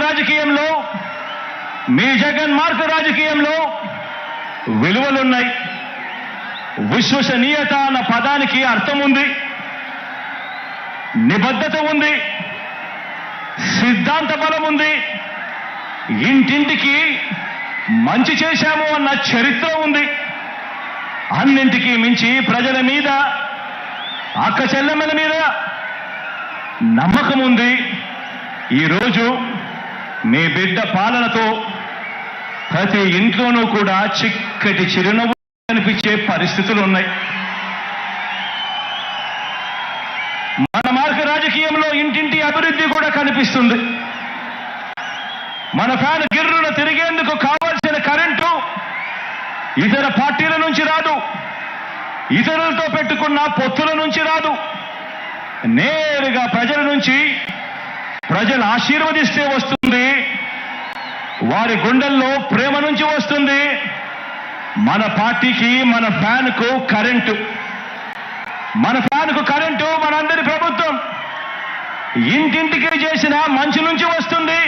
రాజకీయంలో, మీ జగన్ మార్క్ రాజకీయంలో విలువలున్నాయి. విశ్వసనీయత అన్న పదానికి అర్థం ఉంది, నిబద్ధత ఉంది, సిద్ధాంత బలం ఉంది, ఇంటింటికి మంచి చేశాము అన్న చరిత్ర ఉంది. అన్నింటికీ మించి ప్రజల మీద, అక్క చెల్లెమ్మల మీద నమ్మకం ఉంది. ఈరోజు మీ బిడ్డ పాలనతో ప్రతి ఇంట్లోనూ కూడా చిక్కటి చిరునవ్వు కనిపించే పరిస్థితులు ఉన్నాయి. మన మార్గ రాజకీయంలో ఇంటింటి అభివృద్ధి కూడా కనిపిస్తుంది. మన ఫ్యాన్ గిర్రున తిరిగేందుకు కావాల్సిన కరెంటు ఇతర పార్టీల నుంచి రాదు, ఇతరులతో పెట్టుకున్న పొత్తుల నుంచి రాదు, నేరుగా ప్రజల నుంచి, ప్రజలు ఆశీర్వదిస్తే వస్తుంది, వారి గుండెల్లో ప్రేమ నుంచి వస్తుంది. మన పార్టీకి, మన ఫ్యాన్కు కరెంటు, మన ఫ్యాన్కు కరెంటు మనందరి ప్రభుత్వం ఇంటింటికి చేసిన మంచి నుంచి వస్తుంది.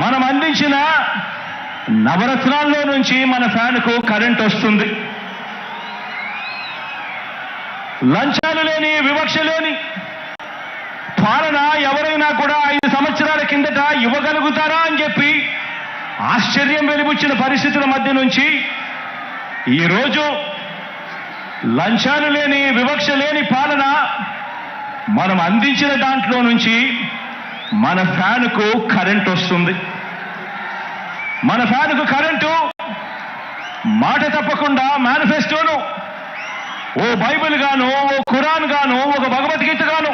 మనం అందించిన నవరత్నాల్లో నుంచి మన ఫ్యాన్కు కరెంట్ వస్తుంది. లంచాలు లేని, వివక్ష లేని పాలన ఎవరైనా కూడా 5 సంవత్సరాల కిందట ఇవ్వగలుగుతారా అని చెప్పి ఆశ్చర్యం వెలిబుచ్చిన పరిస్థితుల మధ్య నుంచి ఈరోజు లంచాలు లేని, వివక్ష లేని పాలన మనం అందించిన దాంట్లో నుంచి మన ఫ్యాన్కు కరెంట్ వస్తుంది. మన ఫ్యాన్కు కరెంటు మాట తప్పకుండా మేనిఫెస్టోను ఓ బైబిల్ గాను, ఓ ఖురాన్ గాను, ఒక భగవద్గీత గాను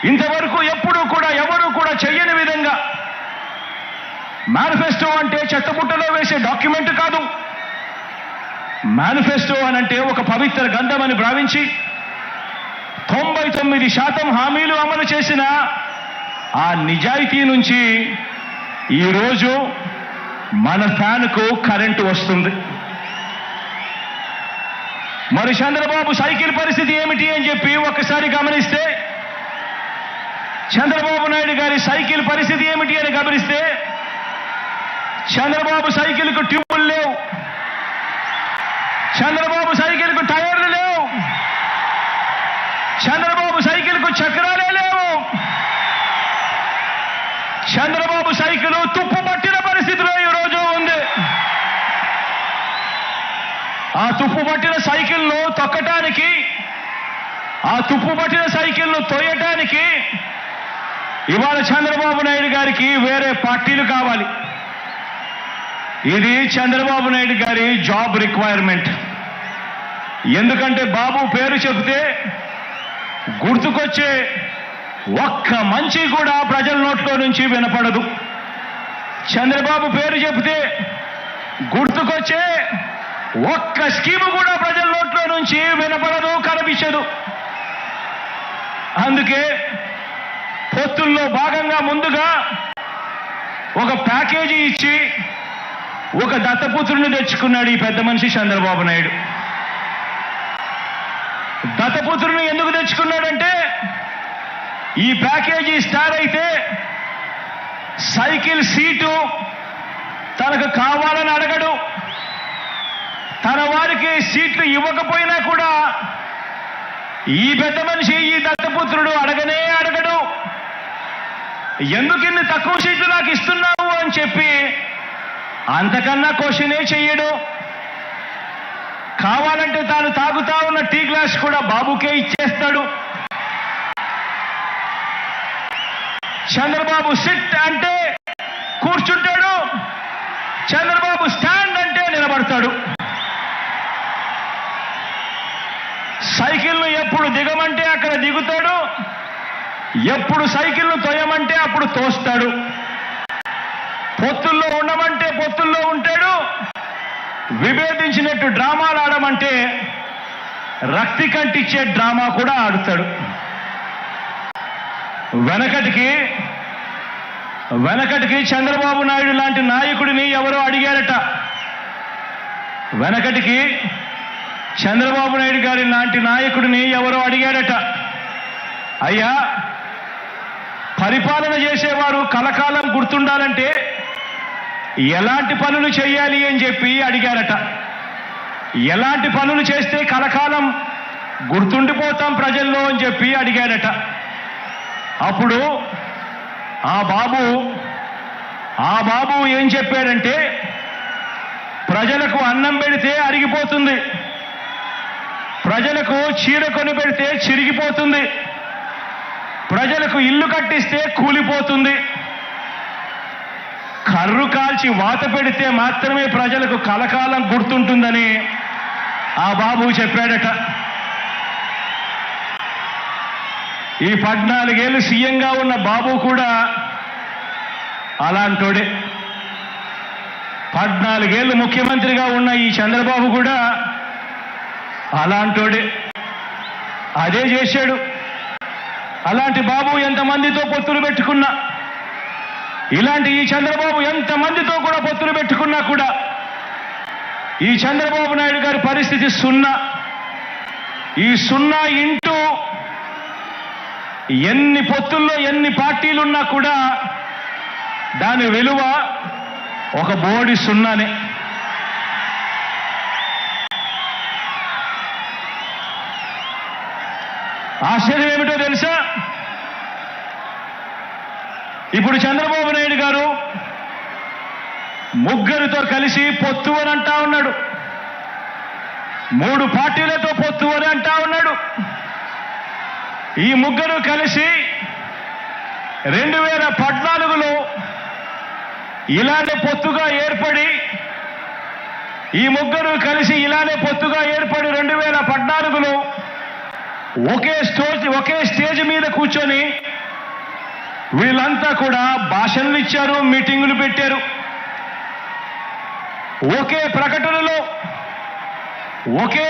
ఇంతవరకు ఎప్పుడూ కూడా ఎవరూ కూడా చెయ్యని విధంగా, మేనిఫెస్టో అంటే చెత్తబుట్టలో వేసే డాక్యుమెంట్ కాదు. మేనిఫెస్టో అనంటే ఒక పవిత్ర గ్రంథం అని భావించి 99% హామీలు అమలు చేసిన ఆ నిజాయితీ నుంచి ఈరోజు మన ఫ్యాన్కు కరెంటు వస్తుంది. మరి చంద్రబాబు సైకిల్ పరిస్థితి ఏమిటి అని చెప్పి ఒక్కసారి గమనిస్తే, చంద్రబాబు నాయుడు గారి సైకిల్ పరిస్థితి ఏమిటి అని గమనిస్తే, చంద్రబాబు సైకిల్కు ట్యూబులు లేవు, చంద్రబాబు సైకిల్కు టైర్లు లేవు, చంద్రబాబు సైకిల్కు చక్రాలే లేవు, చంద్రబాబు సైకిల్ తుప్పు పట్టిన పరిస్థితిలో ఈరోజు ఉంది. ఆ తుప్పు పట్టిన సైకిల్ను తొక్కటానికి, ఆ తుప్పు పట్టిన సైకిల్ను తోయటానికి ఇవాళ చంద్రబాబు నాయుడు గారికి వేరే పార్టీలు కావాలి. ఇది చంద్రబాబు నాయుడు గారి జాబ్ రిక్వైర్మెంట్. ఎందుకంటే బాబు పేరు చెబితే గుర్తుకొచ్చే ఒక్క మంచి కూడా ప్రజల నోట్లో నుంచి వినపడదు. చంద్రబాబు పేరు చెబితే గుర్తుకొచ్చే ఒక్క స్కీము కూడా ప్రజల నోట్లో నుంచి వినపడదు, కనిపించదు. అందుకే పొత్తుల్లో భాగంగా ముందుగా ఒక ప్యాకేజీ ఇచ్చి ఒక దత్తపుత్రుని తెచ్చుకున్నాడు ఈ పెద్ద మనిషి చంద్రబాబు నాయుడు. దత్తపుత్రుని ఎందుకు తెచ్చుకున్నాడంటే, ఈ ప్యాకేజీ స్టార్ అయితే సైకిల్ సీటు తనకు కావాలని అడగడు, తన వారికి సీట్లు ఇవ్వకపోయినా కూడా ఈ పెద్ద మనిషి, ఈ దత్తపుత్రుడు అడగనే అడగడు. ఎందుకు ఇన్ని తక్కువ సీట్లు నాకు ఇస్తున్నావు అని చెప్పి అంతకన్నా క్వశ్చనే చెయ్యడు. కావాలంటే తాను తాగుతా ఉన్న టీ గ్లాస్ కూడా బాబుకే ఇచ్చేస్తాడు. చంద్రబాబు సిట్ అంటే కూర్చుంటాడు, చంద్రబాబు స్టాండ్ అంటే నిలబడతాడు. సైకిల్ను ఎప్పుడు దిగమంటే అక్కడ దిగుతాడు, ఎప్పుడు సైకిల్ను తోయమంటే అప్పుడు తోస్తాడు. పొత్తుల్లో ఉండమంటే పొత్తుల్లో ఉంటాడు, విభేదించినట్టు డ్రామాలు ఆడమంటే రక్తి కంటిచ్చే డ్రామా కూడా ఆడుతాడు. వెనకటికి చంద్రబాబు నాయుడు లాంటి నాయకుడిని ఎవరో అడిగారట. వెనకటికి చంద్రబాబు నాయుడు గారి లాంటి నాయకుడిని ఎవరో అడిగారట, అయ్యా పరిపాలన చేసేవారు కలకాలం గుర్తుండాలంటే ఎలాంటి పనులు చేయాలి అని చెప్పి అడిగారట. ఎలాంటి పనులు చేస్తే కలకాలం గుర్తుండిపోతాం ప్రజల్లో అని చెప్పి అడిగారట. అప్పుడు ఆ బాబు ఏం చెప్పాడంటే, ప్రజలకు అన్నం పెడితే అరిగిపోతుంది, ప్రజలకు చీర కొని పెడితే చిరిగిపోతుంది, ప్రజలకు ఇల్లు కట్టిస్తే కూలిపోతుంది, కర్రు కాల్చి వాత పెడితే మాత్రమే ప్రజలకు కలకాలం గుర్తుంటుందని ఆ బాబు చెప్పాడట. ఈ 14 ఏళ్ళు సీఎంగా ఉన్న బాబు కూడా అలాంటోడే. 14 ఏళ్ళు ముఖ్యమంత్రిగా ఉన్న ఈ చంద్రబాబు కూడా అలాంటోడే. అదే చేశాడు. అలాంటి బాబు ఎంతమందితో పొత్తులు పెట్టుకున్నా, ఇలాంటి ఈ చంద్రబాబు ఎంతమందితో కూడా పొత్తులు పెట్టుకున్నా కూడా ఈ చంద్రబాబు నాయుడు గారి పరిస్థితి సున్నా. ఈ సున్నా ఇంటూ ఎన్ని పొత్తుల్లో ఎన్ని పార్టీలున్నా కూడా దాని విలువ ఒక బోడి సున్నానే. ఆశ్చర్యం ఏమిటో తెలుసా? ఇప్పుడు చంద్రబాబు నాయుడు గారు ముగ్గురితో కలిసి పొత్తు అని అంటా ఉన్నాడు, 3 పార్టీలతో పొత్తు అని అంటా ఉన్నాడు. ఈ ముగ్గురు కలిసి 2014లో ఇలానే పొత్తుగా ఏర్పడి, ఈ ముగ్గురు కలిసి ఇలానే పొత్తుగా ఏర్పడి 2014లో ఒకే స్టేజ్ మీద కూర్చొని వీళ్ళంతా కూడా భాషణలు ఇచ్చారు, మీటింగులు పెట్టారు. ఒకే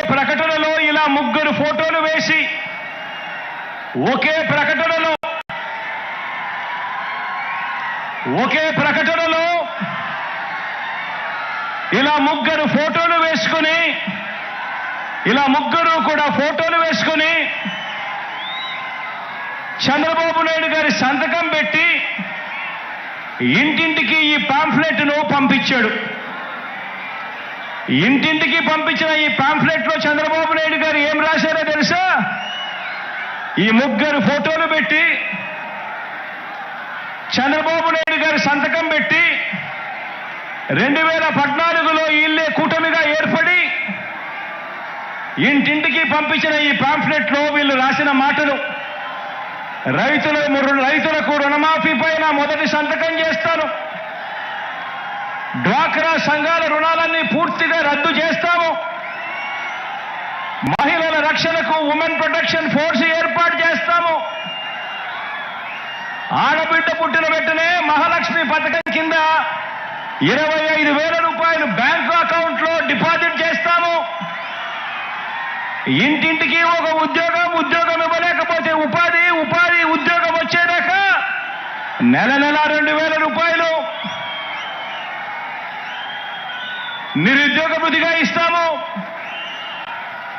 ప్రకటనలో ఇలా ముగ్గురు ఫోటోలు వేసి, ఒకే ప్రకటనలో ఇలా ముగ్గురు ఫోటోలు వేసుకుని, ఇలా ముగ్గురు కూడా ఫోటోలు వేసుకుని చంద్రబాబు నాయుడు గారి సంతకం పెట్టి ఇంటింటికి ఈ పాంఫ్లెట్ను పంపించాడు. ఇంటింటికి పంపించిన ఈ పాంఫ్లెట్లో చంద్రబాబు నాయుడు గారు ఏం రాశారో తెలుసా? ఈ ముగ్గురు ఫోటోలు పెట్టి చంద్రబాబు నాయుడు గారి సంతకం పెట్టి 2014లో వీళ్ళే కూటమిగా ఏర్పడి ఇంటింటికి పంపించిన ఈ పాంఫ్లెట్లో వీళ్ళు రాసిన మాటలు: రైతులకు రుణమాఫీ పైన మొదటి సంతకం చేస్తాను, డ్వాక్రా సంఘాల రుణాలన్నీ పూర్తిగా రద్దు చేస్తాము, మహిళల రక్షణకు ఉమెన్ ప్రొటెక్షన్ ఫోర్స్ ఏర్పాటు చేస్తాము, ఆడబిడ్డ పుట్టిన వెంటనే మహాలక్ష్మి పథకం కింద 25,000 రూపాయలు బ్యాంకు అకౌంట్లో డిపాజిట్ చేస్తాము, ఇంటింటికి ఒక ఉద్యోగం ఇవ్వలేకపోతే ఉపాధి ఉద్యోగం వచ్చేదాకా నెల 2,000 రూపాయలు నిరుద్యోగ వృత్తిగా ఇస్తాము,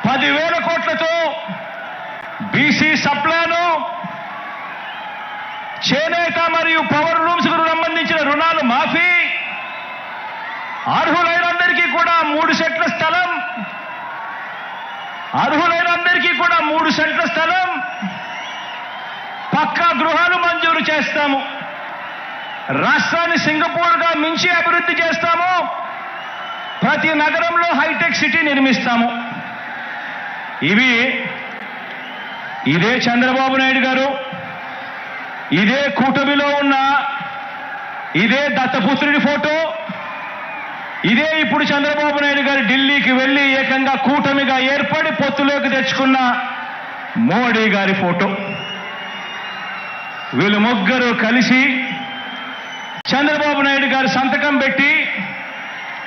10,000 కోట్లతో బీసీ సప్లాను, చేనేత మరియు పవర్ లూమ్స్ కు సంబంధించిన రుణాలు మాఫీ, అర్హులైనందరికీ కూడా 3 సెంట్ల స్థలం, పక్కా గృహాలు మంజూరు చేస్తాము, రాష్ట్రాన్ని సింగపూర్గా మించి అభివృద్ధి చేస్తాము, ప్రతి నగరంలో హైటెక్ సిటీ నిర్మిస్తాము. ఇదే చంద్రబాబు నాయుడు గారు, ఇదే కూటమిలో ఉన్న ఇదే దత్తపుత్రుడి ఫోటో, ఇదే ఇప్పుడు చంద్రబాబు నాయుడు గారు ఢిల్లీకి వెళ్లి ఏకంగా కూటమిగా ఏర్పడి పొత్తులోకి తెచ్చుకున్న మోడీ గారి ఫోటో. వీళ్ళు ముగ్గురు కలిసి చంద్రబాబు నాయుడు గారు సంతకం పెట్టి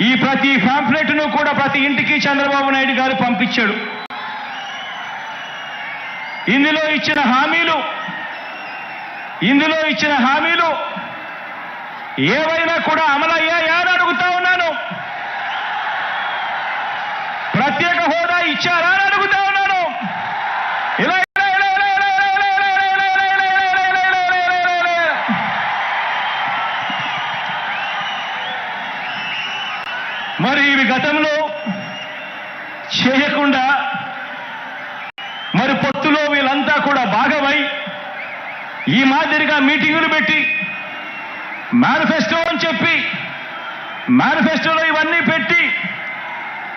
ఈ ప్రతి పాంఫ్లెట్ను కూడా ప్రతి ఇంటికి చంద్రబాబు నాయుడు గారు పంపించాడు. ఇందులో ఇచ్చిన హామీలు ఏవైనా కూడా అమలయ్యాయా అని అడుగుతా ఉన్నాను. ప్రత్యేక హోదా ఇచ్చారా అని అడుగుతా ఉన్నాను. ఇలా మరి ఇవి గతంలో చేయకుండా మరి పొత్తులో వీళ్ళంతా కూడా భాగమై ఈ మాదిరిగా మీటింగులు పెట్టి మేనిఫెస్టో అని చెప్పి మేనిఫెస్టోలో ఇవన్నీ పెట్టి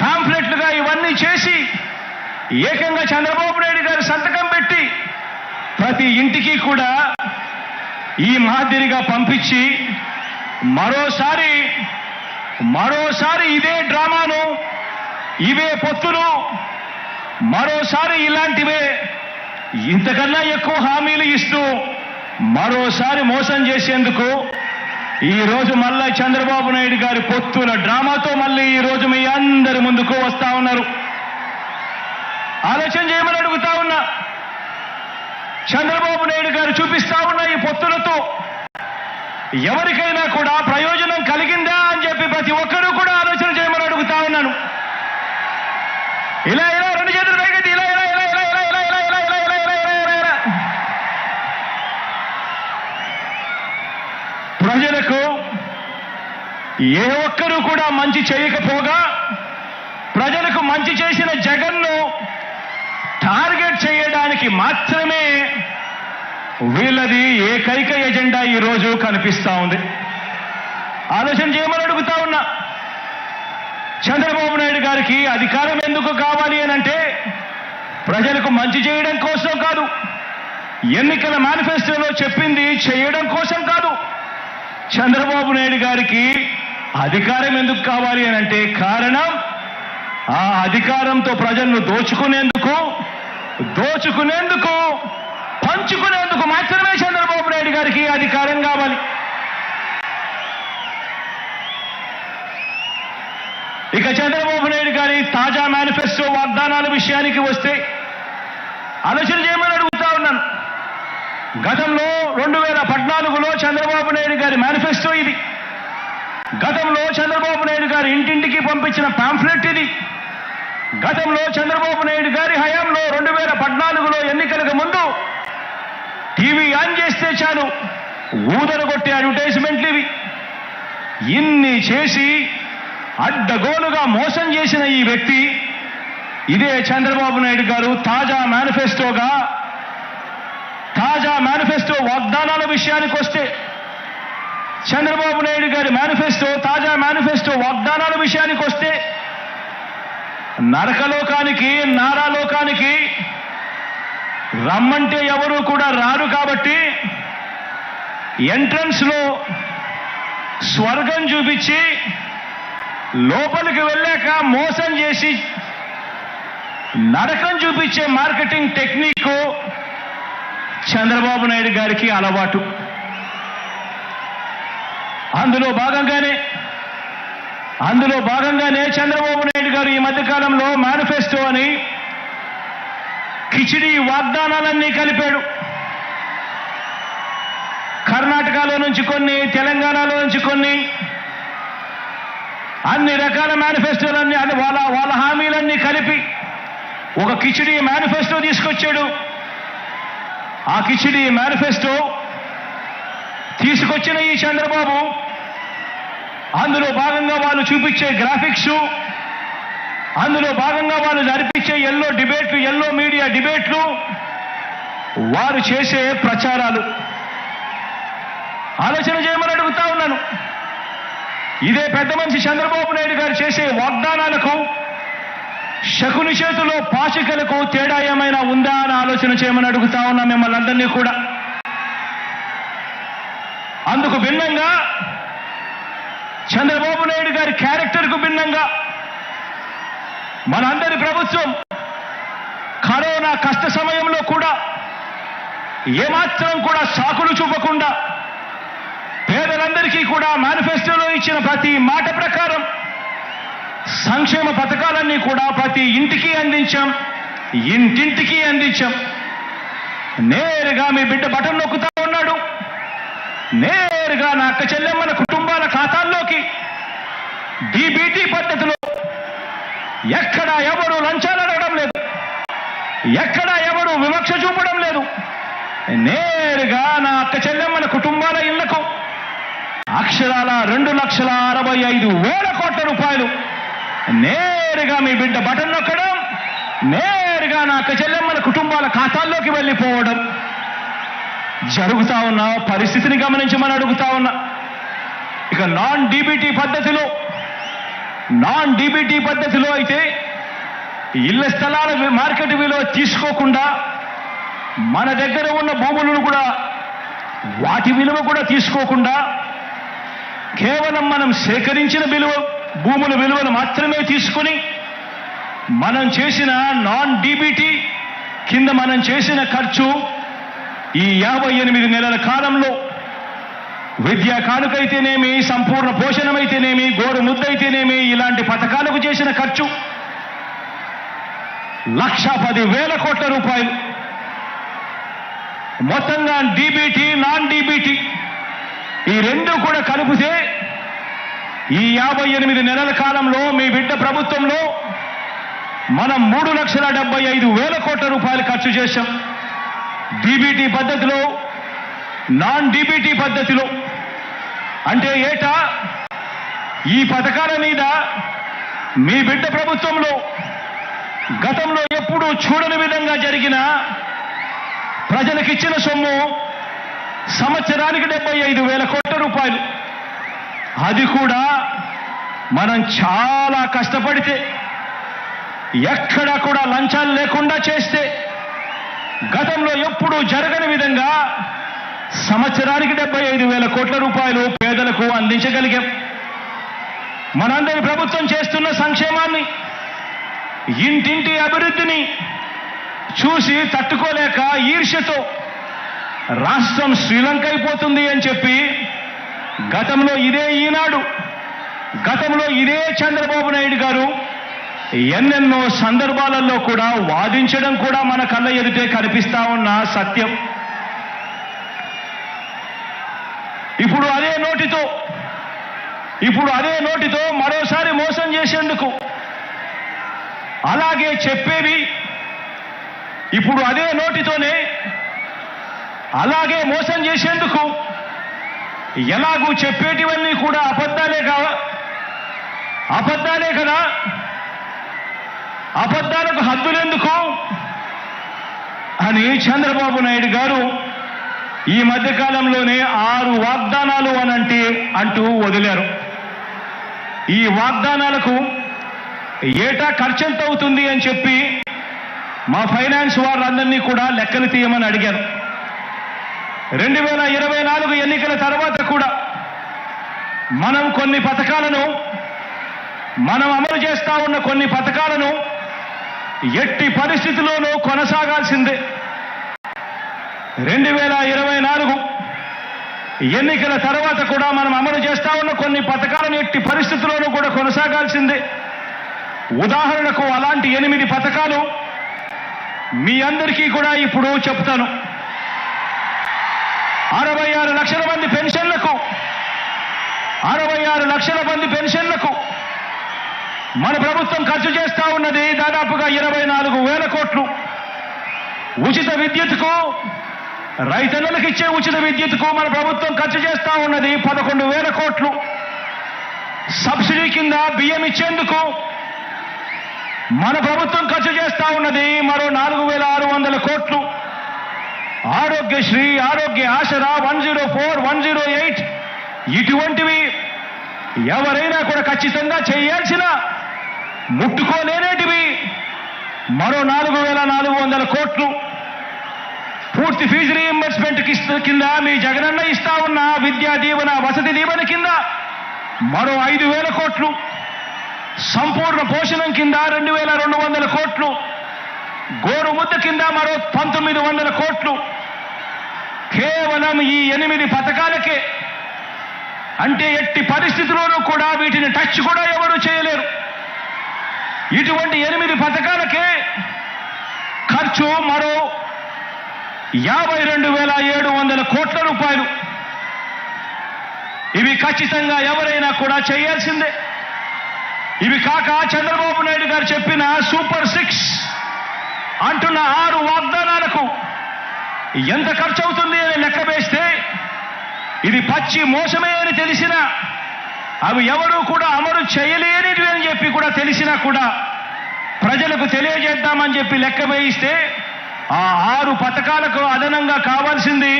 పాంఫ్లెట్లుగా ఇవన్నీ చేసి ఏకంగా చంద్రబాబు నాయుడు గారు సంతకం పెట్టి ప్రతి ఇంటికి కూడా ఈ మాదిరిగా పంపించి మరోసారి ఇదే డ్రామాను, ఇవే పొత్తులు, మరోసారి ఇలాంటివే ఇంతకన్నా ఎక్కువ హామీలు ఇస్తూ మరోసారి మోసం చేసేందుకు ఈరోజు మళ్ళా చంద్రబాబు నాయుడు గారి పొత్తుల డ్రామాతో మళ్ళీ ఈరోజు మీ అందరి ముందుకు వస్తా ఉన్నారు. ఆలోచన చేయమని అడుగుతా ఉన్నా. చంద్రబాబు నాయుడు గారు చూపిస్తా ఉన్న ఈ పొత్తులతో ఎవరికైనా కూడా ప్రయోజనం కలిగిందా అని చెప్పి ప్రతి ఒక్కరూ కూడా ఆలోచన చేయమని అడుగుతా ఉన్నాను. ఇలా రెండు చేతులు పైకెత్తి ఇలా ప్రజలకు ఏ ఒక్కరూ కూడా మంచి చేయకపోగా ప్రజలకు మంచి చేసిన జగన్ను టార్గెట్ చేయడానికి మాత్రమే వీళ్ళది ఏకైక ఎజెండా ఈరోజు కనిపిస్తా ఉంది. ఆలోచన చేయమని అడుగుతా ఉన్నా. చంద్రబాబు నాయుడు గారికి అధికారం ఎందుకు కావాలి అనంటే ప్రజలకు మంచి చేయడం కోసం కాదు, ఎన్నికల మేనిఫెస్టోలో చెప్పింది చేయడం కోసం కాదు. చంద్రబాబు నాయుడు గారికి అధికారం ఎందుకు కావాలి అనంటే కారణం ఆ అధికారంతో ప్రజలను దోచుకునేందుకు పంచుకునేందుకు మాత్రమే చంద్రబాబు నాయుడు గారికి అధికారం కావాలి. ఇక చంద్రబాబు నాయుడు గారి తాజా మేనిఫెస్టో వాగ్దానాల విషయానికి వస్తే ఆలోచన చేయమని అడుగుతా ఉన్నాను. గతంలో 2014లో చంద్రబాబు నాయుడు గారి మేనిఫెస్టో ఇది. గతంలో చంద్రబాబు నాయుడు గారి ఇంటింటికి పంపించిన పాంఫ్లెట్ ఇది. గతంలో చంద్రబాబు నాయుడు గారి హయాంలో 2014లో ఎన్నికలకు ముందు టీవీ ఆన్ చేస్తే చాలు ఊదరగొట్టే అడ్వర్టైజ్మెంట్లు ఇవి. ఇన్ని చేసి అడ్డగోలుగా మోసం చేసిన ఈ వ్యక్తి ఇదే చంద్రబాబు నాయుడు గారు తాజా మేనిఫెస్టో వాగ్దానాల విషయానికి వస్తే చంద్రబాబు నాయుడు గారి తాజా మేనిఫెస్టో వాగ్దానాల విషయానికి వస్తే నరకలోకానికి నారాలోకానికి రమ్మంటే ఎవరు కూడా రారు కాబట్టి ఎంట్రన్స్ లో స్వర్గం చూపించి లోపలికి వెళ్ళాక మోసం చేసి నరకం చూపించే మార్కెటింగ్ టెక్నిక్ చంద్రబాబు నాయుడు గారికి అలవాటు. అందులో భాగంగానే చంద్రబాబు నాయుడు గారు ఈ మధ్యకాలంలో మేనిఫెస్టో అని కిచిడి వాగ్దానాలన్నీ కలిపాడు. కర్ణాటకలో నుంచి కొన్ని, తెలంగాణలో నుంచి కొన్ని, అన్ని రకాల మేనిఫెస్టోలన్నీ వాళ్ళ హామీలన్నీ కలిపి ఒక కిచిడి మేనిఫెస్టో తీసుకొచ్చాడు. ఆ కిచిడి మేనిఫెస్టో తీసుకొచ్చిన ఈ చంద్రబాబు అందులో భాగంగా వాళ్ళు చూపించే గ్రాఫిక్స్, అందులో భాగంగా వాళ్ళు జరిపించే ఎల్లో మీడియా డిబేట్లు, వారు చేసే ప్రచారాలు ఆలోచన చేయమని అడుగుతా ఉన్నాను. ఇదే పెద్ద మనిషి చంద్రబాబు నాయుడు గారు చేసే వాగ్దానాలకు శకుని చేతిలో పాచికలకు తేడా ఏమైనా ఉందా అని ఆలోచన చేయమని అడుగుతా ఉన్నా మిమ్మల్ని అందరినీ కూడా. అందుకు భిన్నంగా చంద్రబాబు నాయుడు గారి క్యారెక్టర్కు భిన్నంగా మనందరి ప్రభుత్వం కరోనా కష్ట సమయంలో కూడా ఏమాత్రం కూడా సాకులు చూపకుండా పేదలందరికీ కూడా మేనిఫెస్టోలో ఇచ్చిన ప్రతి మాట ప్రకారం సంక్షేమ పథకాలన్నీ కూడా ప్రతి ఇంటికి అందించాం, ఇంటింటికి అందించాం. నేరుగా మీ బిడ్డ బటన్ నొక్కుతా ఉన్నాడు, నేరుగా నా అక్క చెల్లెమ్మల కుటుంబాల ఖాతాల్లోకి డీబీటీ పద్ధతిలో ఎక్కడా ఎవరు లంచాలు అడగడం లేదు, ఎక్కడా ఎవరు వివక్ష చూపడం లేదు. నేరుగా నా అక్క చెల్లెమ్మల కుటుంబాల ఇళ్లకు అక్షరాల 2,65,000 కోట్ల రూపాయలు నేరుగా మీ బిడ్డ బటన్ నొక్కడం, నేరుగా నా చెల్లెమ్మల కుటుంబాల ఖాతాల్లోకి వెళ్ళిపోవడం జరుగుతా ఉన్న పరిస్థితిని గమనించమని అడుగుతా ఉన్నా. ఇక నాన్ డీబీటీ పద్ధతిలో అయితే ఇళ్ల స్థలాల మార్కెట్ విలువ తీసుకోకుండా మన దగ్గర ఉన్న భూములను కూడా వాటి విలువ కూడా తీసుకోకుండా కేవలం మనం సేకరించిన భూముల విలువను మాత్రమే తీసుకుని మనం చేసిన నాన్ డీబీటీ కింద మనం చేసిన ఖర్చు ఈ 58 నెలల కాలంలో విద్యా కానుకైతేనేమి, సంపూర్ణ పోషణమైతేనేమి, గోరు ముద్దైతేనేమి, ఇలాంటి పథకాలకు చేసిన ఖర్చు 1,10,000 కోట్ల రూపాయలు. మొత్తంగా డీబీటీ, నాన్ డీబీటీ ఈ రెండు కూడా కలిపితే ఈ 58 నెలల కాలంలో మీ బిడ్డ ప్రభుత్వంలో మనం 3,75,000 కోట్ల రూపాయలు ఖర్చు చేశాం. డీబీటీ పద్ధతిలో, నాన్ డీబీటీ పద్ధతిలో. అంటే ఏటా ఈ పథకాల మీద మీ బిడ్డ ప్రభుత్వంలో గతంలో ఎప్పుడూ చూడని విధంగా జరిగిన ప్రజలకిచ్చిన సొమ్ము సంవత్సరానికి 75,000 కోట్ల రూపాయలు. అది కూడా మనం చాలా కష్టపడితే, ఎక్కడా కూడా లంచాలు లేకుండా చేస్తే గతంలో ఎప్పుడూ జరగని విధంగా సంవత్సరానికి 75,000 కోట్ల రూపాయలు పేదలకు అందించగలిగాం. మనందరి ప్రభుత్వం చేస్తున్న సంక్షేమాన్ని, ఇంటింటి అభివృద్ధిని చూసి తట్టుకోలేక ఈర్ష్యతో రాష్ట్రం శ్రీలంక అయిపోతుంది అని చెప్పి గతంలో ఇదే ఈనాడు, గతంలో ఇదే చంద్రబాబు నాయుడు గారు ఎన్నెన్నో సందర్భాలలో కూడా వాదించడం కూడా మన కళ్ళ ఎదుటే కనిపిస్తా ఉన్న సత్యం. ఇప్పుడు అదే నోటితో మరోసారి మోసం చేసేందుకు, అలాగే చెప్పేవి ఇప్పుడు అదే నోటితోనే అలాగే మోసం చేసేందుకు, ఎలాగూ చెప్పేటివన్నీ కూడా అబద్ధాలే కదా, అబద్ధాలకు హద్దులెందుకు అని చంద్రబాబు నాయుడు గారు ఈ మధ్యకాలంలోనే 6 వాగ్దానాలు అంటూ వదిలారు. ఈ వాగ్దానాలకు ఏటా ఖర్చు ఎంత అవుతుంది అని చెప్పి మా ఫైనాన్స్ వారందరినీ కూడా లెక్కలు తీయమని అడిగారు. 2024 ఎన్నికల తర్వాత కూడా మనం అమలు చేస్తా ఉన్న కొన్ని పథకాలను ఎట్టి పరిస్థితుల్లోనూ కొనసాగాల్సిందే. 2024 ఎన్నికల తర్వాత కూడా మనం అమలు చేస్తా ఉన్న కొన్ని పథకాలను ఎట్టి పరిస్థితుల్లోనూ కూడా కొనసాగాల్సిందే. ఉదాహరణకు అలాంటి 8 పథకాలు మీ అందరికీ కూడా ఇప్పుడు చెప్తాను. 66 లక్షల మంది పెన్షన్లకు మన ప్రభుత్వం ఖర్చు చేస్తా ఉన్నది దాదాపుగా 24,000 కోట్లు. ఉచిత విద్యుత్కు, రైతన్నలకు ఇచ్చే ఉచిత విద్యుత్కు మన ప్రభుత్వం ఖర్చు చేస్తా ఉన్నది 11,000 కోట్లు. సబ్సిడీ కింద బియ్యం ఇచ్చేందుకు మన ప్రభుత్వం ఖర్చు చేస్తా ఉన్నది మరో 4,600 కోట్లు. ఆరోగ్యశ్రీ, ఆరోగ్య ఆసరా, 104, 108 ఇటువంటివి ఎవరైనా కూడా ఖచ్చితంగా చేయాల్సిన, ముట్టుకోలేనేటివి మరో 4,400 కోట్లు. పూర్తి ఫీజు రీయింబర్స్మెంట్ కింద మీ జగనన్న ఇస్తా ఉన్న విద్యా దీవెన, వసతి దీవెన కింద మరో 5,000 కోట్లు. సంపూర్ణ పోషణం కింద 2,200 కోట్లు. గోరు ముద్ద కింద మరో 1,900 కోట్లు. కేవలం ఈ 8 పథకాలకే. అంటే ఎట్టి పరిస్థితుల్లోనూ కూడా వీటిని టచ్ కూడా ఎవరు చేయలేరు. ఇటువంటి 8 పథకాలకే ఖర్చు మరో 52,700 కోట్ల రూపాయలు. ఇవి ఖచ్చితంగా ఎవరైనా కూడా చేయాల్సిందే. ఇవి కాక చంద్రబాబు నాయుడు గారు చెప్పిన సూపర్ 6 అంటున్న 6 వాగ్దానాలకు ఎంత ఖర్చు అవుతుంది అని లెక్క వేస్తే ఇది పచ్చి మోసమే అని తెలిసిన అవి ఎవరూ కూడా అమలు చేయలేనివి అని చెప్పి కూడా తెలిసినా కూడా ప్రజలకు తెలియజేద్దామని చెప్పి లెక్క వేయిస్తే ఆ 6 పథకాలకు అదనంగా కావాల్సింది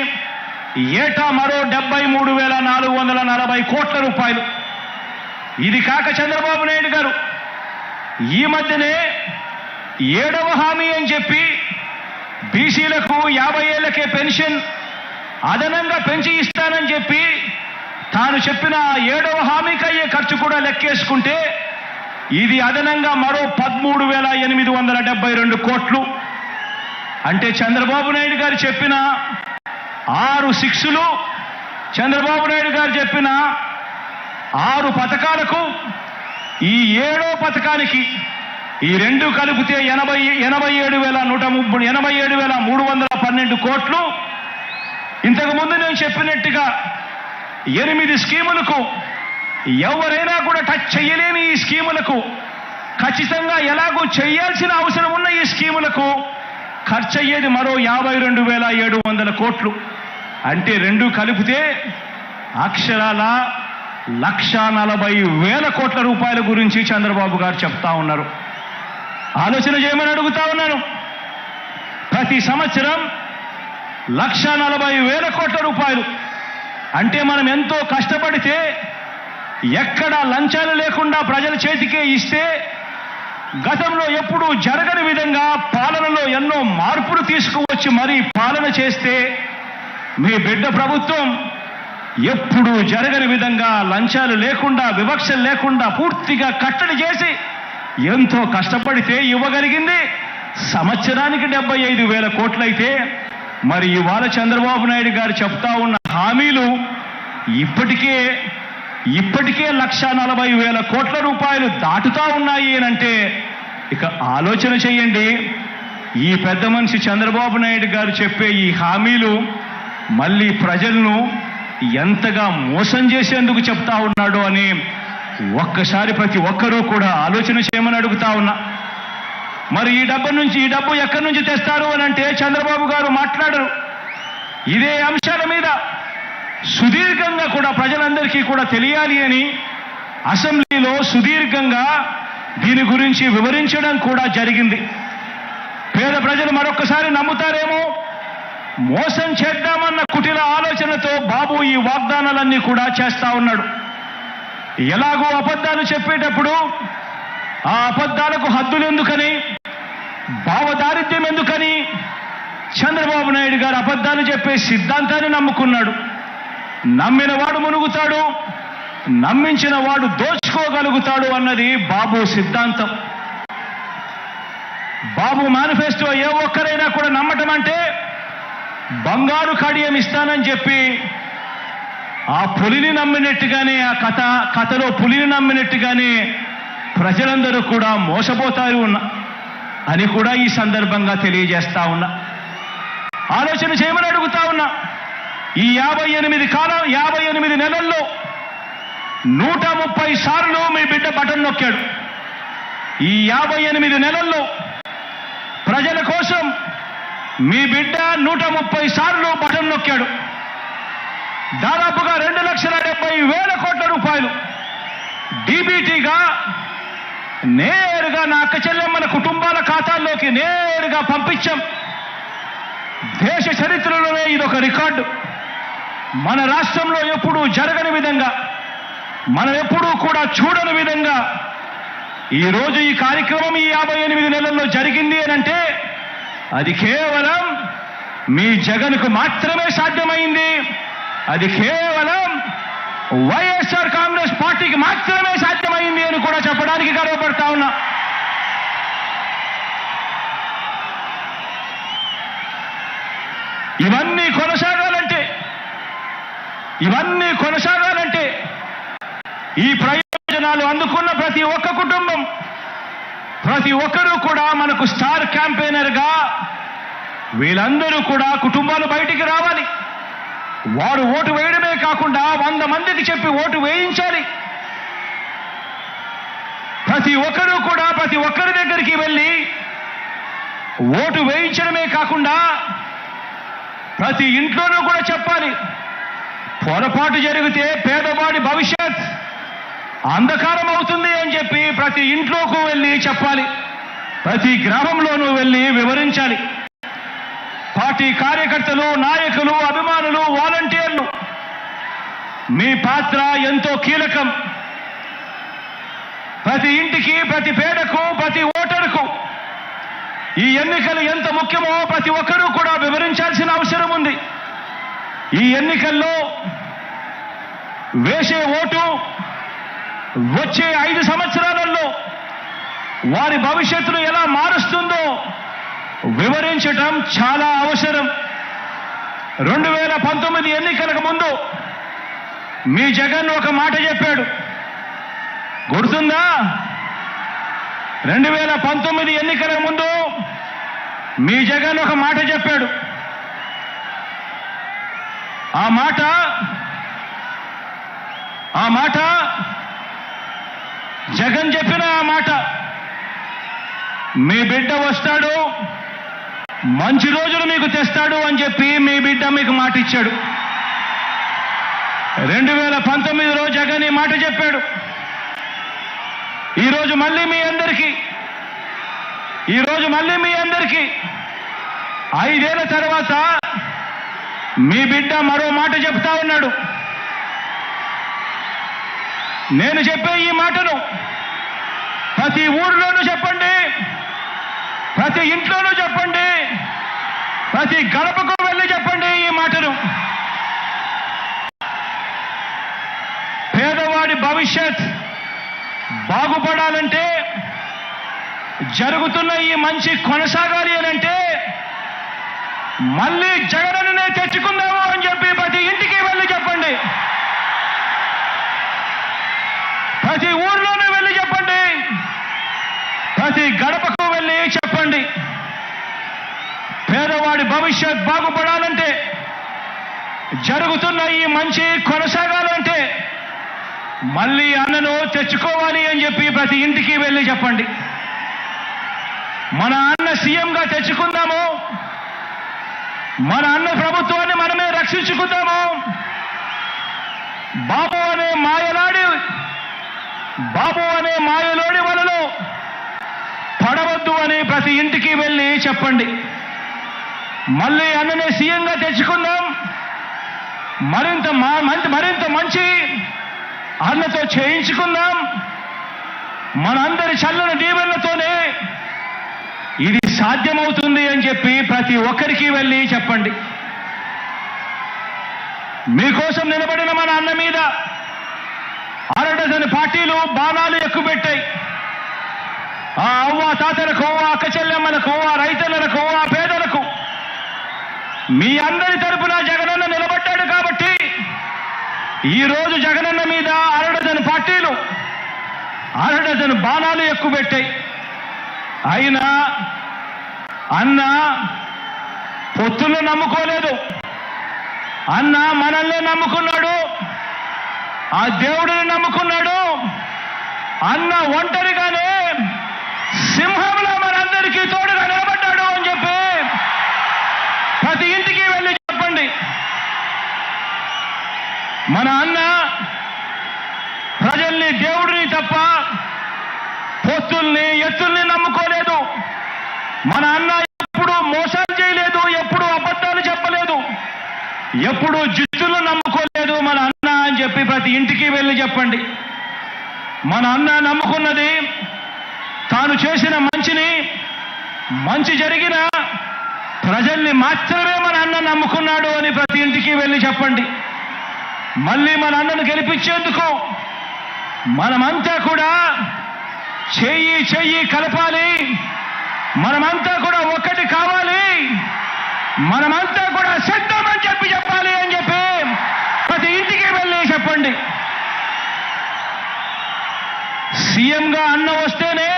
ఏటా మరో 73,440 కోట్ల రూపాయలు. ఇది కాక చంద్రబాబు నాయుడు గారు ఈ మధ్యనే 7వ హామీ అని చెప్పి బీసీలకు 50 ఏళ్లకే పెన్షన్ అదనంగా పెంచి ఇస్తానని చెప్పి తాను చెప్పిన 7వ హామీకి అయ్యే ఖర్చు కూడా లెక్కేసుకుంటే ఇది అదనంగా మరో 13,872 కోట్లు. అంటే చంద్రబాబు నాయుడు గారు చెప్పిన 6 6లు, చంద్రబాబు నాయుడు గారు చెప్పిన 6 పథకాలకు ఈ 7వ పథకానికి ఈ రెండు కలిపితే 87,312 కోట్లు. ఇంతకు ముందు నేను చెప్పినట్టుగా 8 స్కీములకు ఎవరైనా కూడా టచ్ చేయలేని ఈ స్కీములకు ఖచ్చితంగా ఎలాగో చేయాల్సిన అవసరం ఉన్న ఈ స్కీములకు ఖర్చు అయ్యేది మరో 52,700 కోట్లు. అంటే రెండు కలిపితే అక్షరాల 1,40,000 కోట్ల రూపాయల గురించి చంద్రబాబు గారు చెప్తా ఉన్నారు. ఆలోచన చేయమని అడుగుతా ఉన్నాను. ప్రతి సంవత్సరం 1,40,000 కోట్ల రూపాయలు అంటే మనం ఎంతో కష్టపడితే ఎక్కడా లంచాలు లేకుండా ప్రజల చేతికే ఇస్తే గతంలో ఎప్పుడూ జరగని విధంగా పాలనలో ఎన్నో మార్పులు తీసుకువచ్చి మరీ పాలన చేస్తే మీ బిడ్డ ప్రభుత్వం ఎప్పుడూ జరగని విధంగా లంచాలు లేకుండా వివక్షలు లేకుండా పూర్తిగా కట్టడి చేసి ఎంతో కష్టపడితే ఇవ్వగలిగింది సంవత్సరానికి 75,000 కోట్లయితే మరి ఇవాళ చంద్రబాబు నాయుడు గారు చెప్తా ఉన్న హామీలు ఇప్పటికే 1,40,000 కోట్ల రూపాయలు దాటుతా ఉన్నాయి అంటే ఇక ఆలోచన చేయండి. ఈ పెద్ద మనిషి చంద్రబాబు నాయుడు గారు చెప్పే ఈ హామీలు మళ్ళీ ప్రజలను ఎంతగా మోసం చేసేందుకు చెప్తా ఉన్నాడో అని ఒక్కసారి ప్రతి ఒక్కరూ కూడా ఆలోచన చేయమని అడుగుతా ఉన్నా. మరి ఈ డబ్బు ఎక్కడి నుంచి తెస్తారు అని అంటే చంద్రబాబు గారు మాట్లాడరు. ఇదే అంశాల మీద సుదీర్ఘంగా కూడా ప్రజలందరికీ కూడా తెలియాలి అని అసెంబ్లీలో సుదీర్ఘంగా దీని గురించి వివరించడం కూడా జరిగింది. పేద ప్రజలు మరొక్కసారి నమ్ముతారేమో, మోసం చేద్దామన్న కుటిల ఆలోచనతో బాబు ఈ వాగ్దానాలన్నీ కూడా చేస్తా ఉన్నాడు. ఎలాగో అబద్ధాలు చెప్పేటప్పుడు ఆ అబద్ధాలకు హద్దులు ఎందుకని, భావదారిద్ర్యం ఎందుకని చంద్రబాబు నాయుడు గారు అబద్ధాలు చెప్పే సిద్ధాంతాన్ని నమ్ముకున్నాడు. నమ్మిన వాడు మునుగుతాడు, నమ్మించిన వాడు దోచుకోగలుగుతాడు అన్నది బాబు సిద్ధాంతం. బాబు మేనిఫెస్టో ఏ ఒక్కరైనా కూడా నమ్మటం అంటే బంగారు కడియం ఇస్తానని చెప్పి ఆ పులిని నమ్మినట్టుగానే ఆ కథలో పులిని నమ్మినట్టుగానే ప్రజలందరూ కూడా మోసపోతారు అని కూడా ఈ సందర్భంగా తెలియజేస్తా ఉన్నా. ఆలోచన చేయమని అడుగుతా ఉన్నా. ఈ 58 నెలల్లో 130 సార్లు మీ బిడ్డ బటన్ నొక్కాడు. ఈ 58 నెలల్లో ప్రజల కోసం మీ బిడ్డ 130 సార్లు బటన్ నొక్కాడు. దాదాపుగా 2,70,000 కోట్ల రూపాయలు డీబీటీగా నేరుగా నా అక్క చెల్లెమ్మల కుటుంబాల ఖాతాల్లోకి నేరుగా పంపించాం. దేశ చరిత్రలోనే ఇదొక రికార్డు. మన రాష్ట్రంలో ఎప్పుడూ జరగని విధంగా, మనం ఎప్పుడూ కూడా చూడని విధంగా ఈరోజు ఈ కార్యక్రమం ఈ 58 నెలల్లో జరిగింది అనంటే అది కేవలం మీ జగన్కు మాత్రమే సాధ్యమైంది. అది కేవలం వైఎస్ఆర్ కాంగ్రెస్ పార్టీకి మాత్రమే సాధ్యమైంది అని కూడా చెప్పడానికి గర్వపడతా ఉన్నా. ఇవన్నీ కొనసాగాలంటే ఈ ప్రయోజనాలు అందుకున్న ప్రతి ఒక్క కుటుంబం, ప్రతి ఒక్కరూ కూడా మనకు స్టార్ క్యాంపెయినర్గా వీళ్ళందరూ కూడా కుటుంబాలు బయటికి రావాలి. వారు ఓటు వేయడమే కాకుండా 100 మందికి చెప్పి ఓటు వేయించాలి. ప్రతి ఒక్కరూ కూడా ప్రతి ఒక్కరి దగ్గరికి వెళ్ళి ఓటు వేయించడమే కాకుండా ప్రతి ఇంట్లోనూ కూడా చెప్పాలి, పొరపాటు జరిగితే పేదవాడి భవిష్యత్ అంధకారం అవుతుంది అని చెప్పి ప్రతి ఇంట్లోకి వెళ్ళి చెప్పాలి, ప్రతి గ్రామంలోనూ వెళ్ళి వివరించాలి. పార్టీ కార్యకర్తలు, నాయకులు, అభిమానులు, వాలంటీర్లు మీ పాత్ర ఎంతో కీలకం. ప్రతి ఇంటికి, ప్రతి పేదకు, ప్రతి ఓటరుకు ఈ ఎన్నికలు ఎంత ముఖ్యమో ప్రతి ఒక్కరూ కూడా వివరించాల్సిన అవసరం ఉంది. ఈ ఎన్నికల్లో వేసే ఓటు వచ్చే 5 సంవత్సరాలలో వారి భవిష్యత్తును ఎలా మారుస్తుందో వివరించటం చాలా అవసరం. 2019 ఎన్నికలకు ముందు మీ జగన్ ఒక మాట చెప్పాడు, గుర్తుందా? 2019 ఎన్నికలకు ముందు మీ జగన్ ఒక మాట చెప్పాడు. ఆ మాట జగన్ చెప్పిన ఆ మాట, మీ బిడ్డ వస్తాడు, మంచి రోజులు మీకు తెస్తాడు అని చెప్పి మీ బిడ్డ మీకు మాట ఇచ్చాడు. 2019లో జగన్ ఈ మాట చెప్పాడు. ఈరోజు మళ్ళీ మీ అందరికీ 5 ఏళ్ల తర్వాత మీ బిడ్డ మరో మాట చెప్తా ఉన్నాడు. నేను చెప్పే ఈ మాటను ప్రతి ఊరిలోనూ చెప్పండి, ప్రతి ఇంట్లోనూ చెప్పండి, ప్రతి గడపకు వెళ్ళి చెప్పండి ఈ మాటను. పేదవాడి భవిష్యత్ బాగుపడాలంటే, జరుగుతున్న ఈ మంచి కొనసాగాలి అనంటే మళ్ళీ జగనన్నే తెచ్చుకుందాము అని చెప్పి ప్రతి ఇంటికి వెళ్ళి చెప్పండి, ప్రతి ఊర్లోనూ వెళ్ళి చెప్పండి, ప్రతి గడపకు వెళ్ళి చెప్పండి. పేదవాడి భవిష్యత్ బాగుపడాలంటే, జరుగుతున్న ఈ మంచి కొనసాగాలంటే మళ్ళీ అన్నను తెచ్చుకోవాలి అని చెప్పి ప్రతి ఇంటికి వెళ్ళి చెప్పండి. మన అన్న సీఎంగా తెచ్చుకుందాము, మన అన్న ప్రభుత్వాన్ని మనమే రక్షించుకుందాము. బాబు అనే మాయలోడి వలలో పడవద్దు అని ప్రతి ఇంటికి వెళ్ళి చెప్పండి. మళ్ళీ అన్ననే సీఎంగా తెచ్చుకుందాం, మరింత మంచి అన్నతో చేయించుకుందాం. మనందరి చల్లని దీవెనలతోనే ఇది సాధ్యమవుతుంది అని చెప్పి ప్రతి ఒక్కరికి వెళ్ళి చెప్పండి. మీకోసం నిలబడిన మన అన్న మీద అరడజను పార్టీలు బాణాలు ఎక్కుపెట్టాయి. ఆ అవ్వ తాతలకు, ఆ అక్క చెల్లెమ్మలకు, ఆ రైతులకు, ఆ పేదలకు మీ అందరి తరపున జగనన్న నిలబడ్డాడు కాబట్టి ఈరోజు జగనన్న మీద అరడజను పార్టీలు అరడజను బాణాలు ఎక్కుపెట్టాయి. అయినా అన్న పొత్తులు నమ్ముకోలేదు, అన్న మనల్ని నమ్ముకున్నాడు, ఆ దేవుడిని నమ్ముకున్నాడు. అన్న ఒంటరిగానే సింహంలో మనందరికీ తోడుగా నిలబడ్డాడు అని చెప్పి ప్రతి ఇంటికి వెళ్ళి చెప్పండి. మన అన్న ప్రజల్ని, దేవుడిని తప్ప పొత్తుల్ని, ఎత్తుల్ని నమ్ముకోలేదు. మన అన్న ఎప్పుడు మోసాలు చేయలేదు, ఎప్పుడు అబద్ధాలు చెప్పలేదు, ఎప్పుడు జిత్తులు నమ్ముకోలేదు మన అన్న అని చెప్పి ప్రతి ఇంటికి వెళ్ళి చెప్పండి. మన అన్న నమ్ముకున్నది తాను చేసిన మంచి జరిగిన ప్రజల్ని మాత్రమే మన అన్న నమ్ముకున్నాడు అని ప్రతి ఇంటికి వెళ్ళి చెప్పండి. మళ్ళీ మన అన్నను గెలిపించేందుకు మనమంతా కూడా చెయ్యి కలపాలి, మనమంతా కూడా ఒక్కటి కావాలి, మనమంతా కూడా సిద్ధమని చెప్పాలి అని చెప్పి ప్రతి ఇంటికి వెళ్ళి చెప్పండి. సీఎంగా అన్న వస్తేనే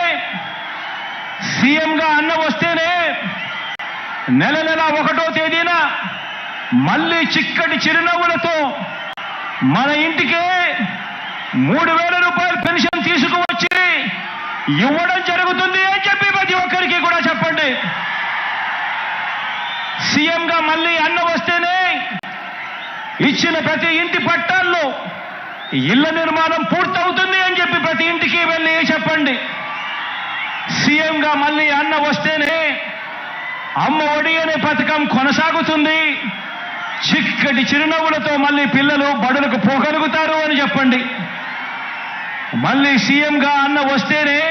నెల 1వ తేదీన మళ్ళీ చిక్కటి చిరునవ్వులతో మన ఇంటికే 3,000 రూపాయలు పెన్షన్ తీసుకువచ్చి ఇవ్వడం జరుగుతుంది అని చెప్పి ప్రతి ఒక్కరికి కూడా చెప్పండి. సీఎంగా మళ్ళీ అన్న వస్తేనే ఇచ్చిన ప్రతి ఇంటి పట్టాల్లో ఇళ్ల నిర్మాణం పూర్తవుతుంది అని చెప్పి ప్రతి ఇంటికి వెళ్ళి చెప్పండి. సీఎంగా మళ్ళీ అన్న వస్తేనే అమ్మ ఒడి అనే పథకం కొనసాగుతుంది, చిక్కటి చిరునవ్వులతో మళ్ళీ పిల్లలు బడులకు పోగలుగుతారు అని చెప్పండి. మళ్ళీ సీఎంగా అన్న వస్తేనే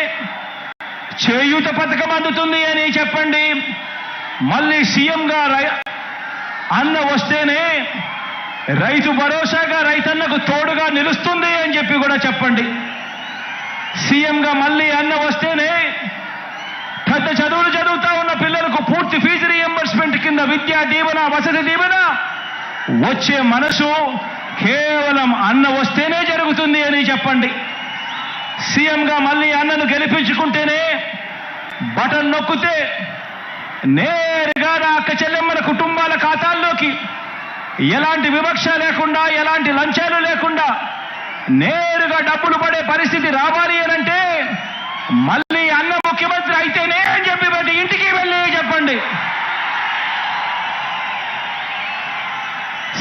చేయూత పథకం అందుతుంది అని చెప్పండి. మళ్ళీ సీఎంగా అన్న వస్తేనే రైతు భరోసాగా రైతన్నకు తోడుగా నిలుస్తుంది అని చెప్పి కూడా చెప్పండి. సీఎంగా మళ్ళీ అన్న వస్తేనే పెద్ద చదువులు చదువుతా ఉన్న పిల్లలకు పూర్తి ఫీజు రీఎంబర్స్మెంట్ కింద విద్యా దీవెన, వసతి దీవెన వచ్చే మనసు కేవలం అన్న వస్తేనే జరుగుతుంది అని చెప్పండి. సీఎంగా మళ్ళీ అన్నను గెలిపించుకుంటేనే బటన్ నొక్కితే నేరుగా నా అక్క చెల్లెమ్మల కుటుంబాల ఖాతాల్లోకి ఎలాంటి వివక్ష లేకుండా, ఎలాంటి లంచాలు లేకుండా నేరుగా డబ్బులు పడే పరిస్థితి రావాలి అనంటే మళ్ళీ అన్న ముఖ్యమంత్రి అయితేనే అని చెప్పి ప్రతి ఇంటికి వెళ్ళి చెప్పండి.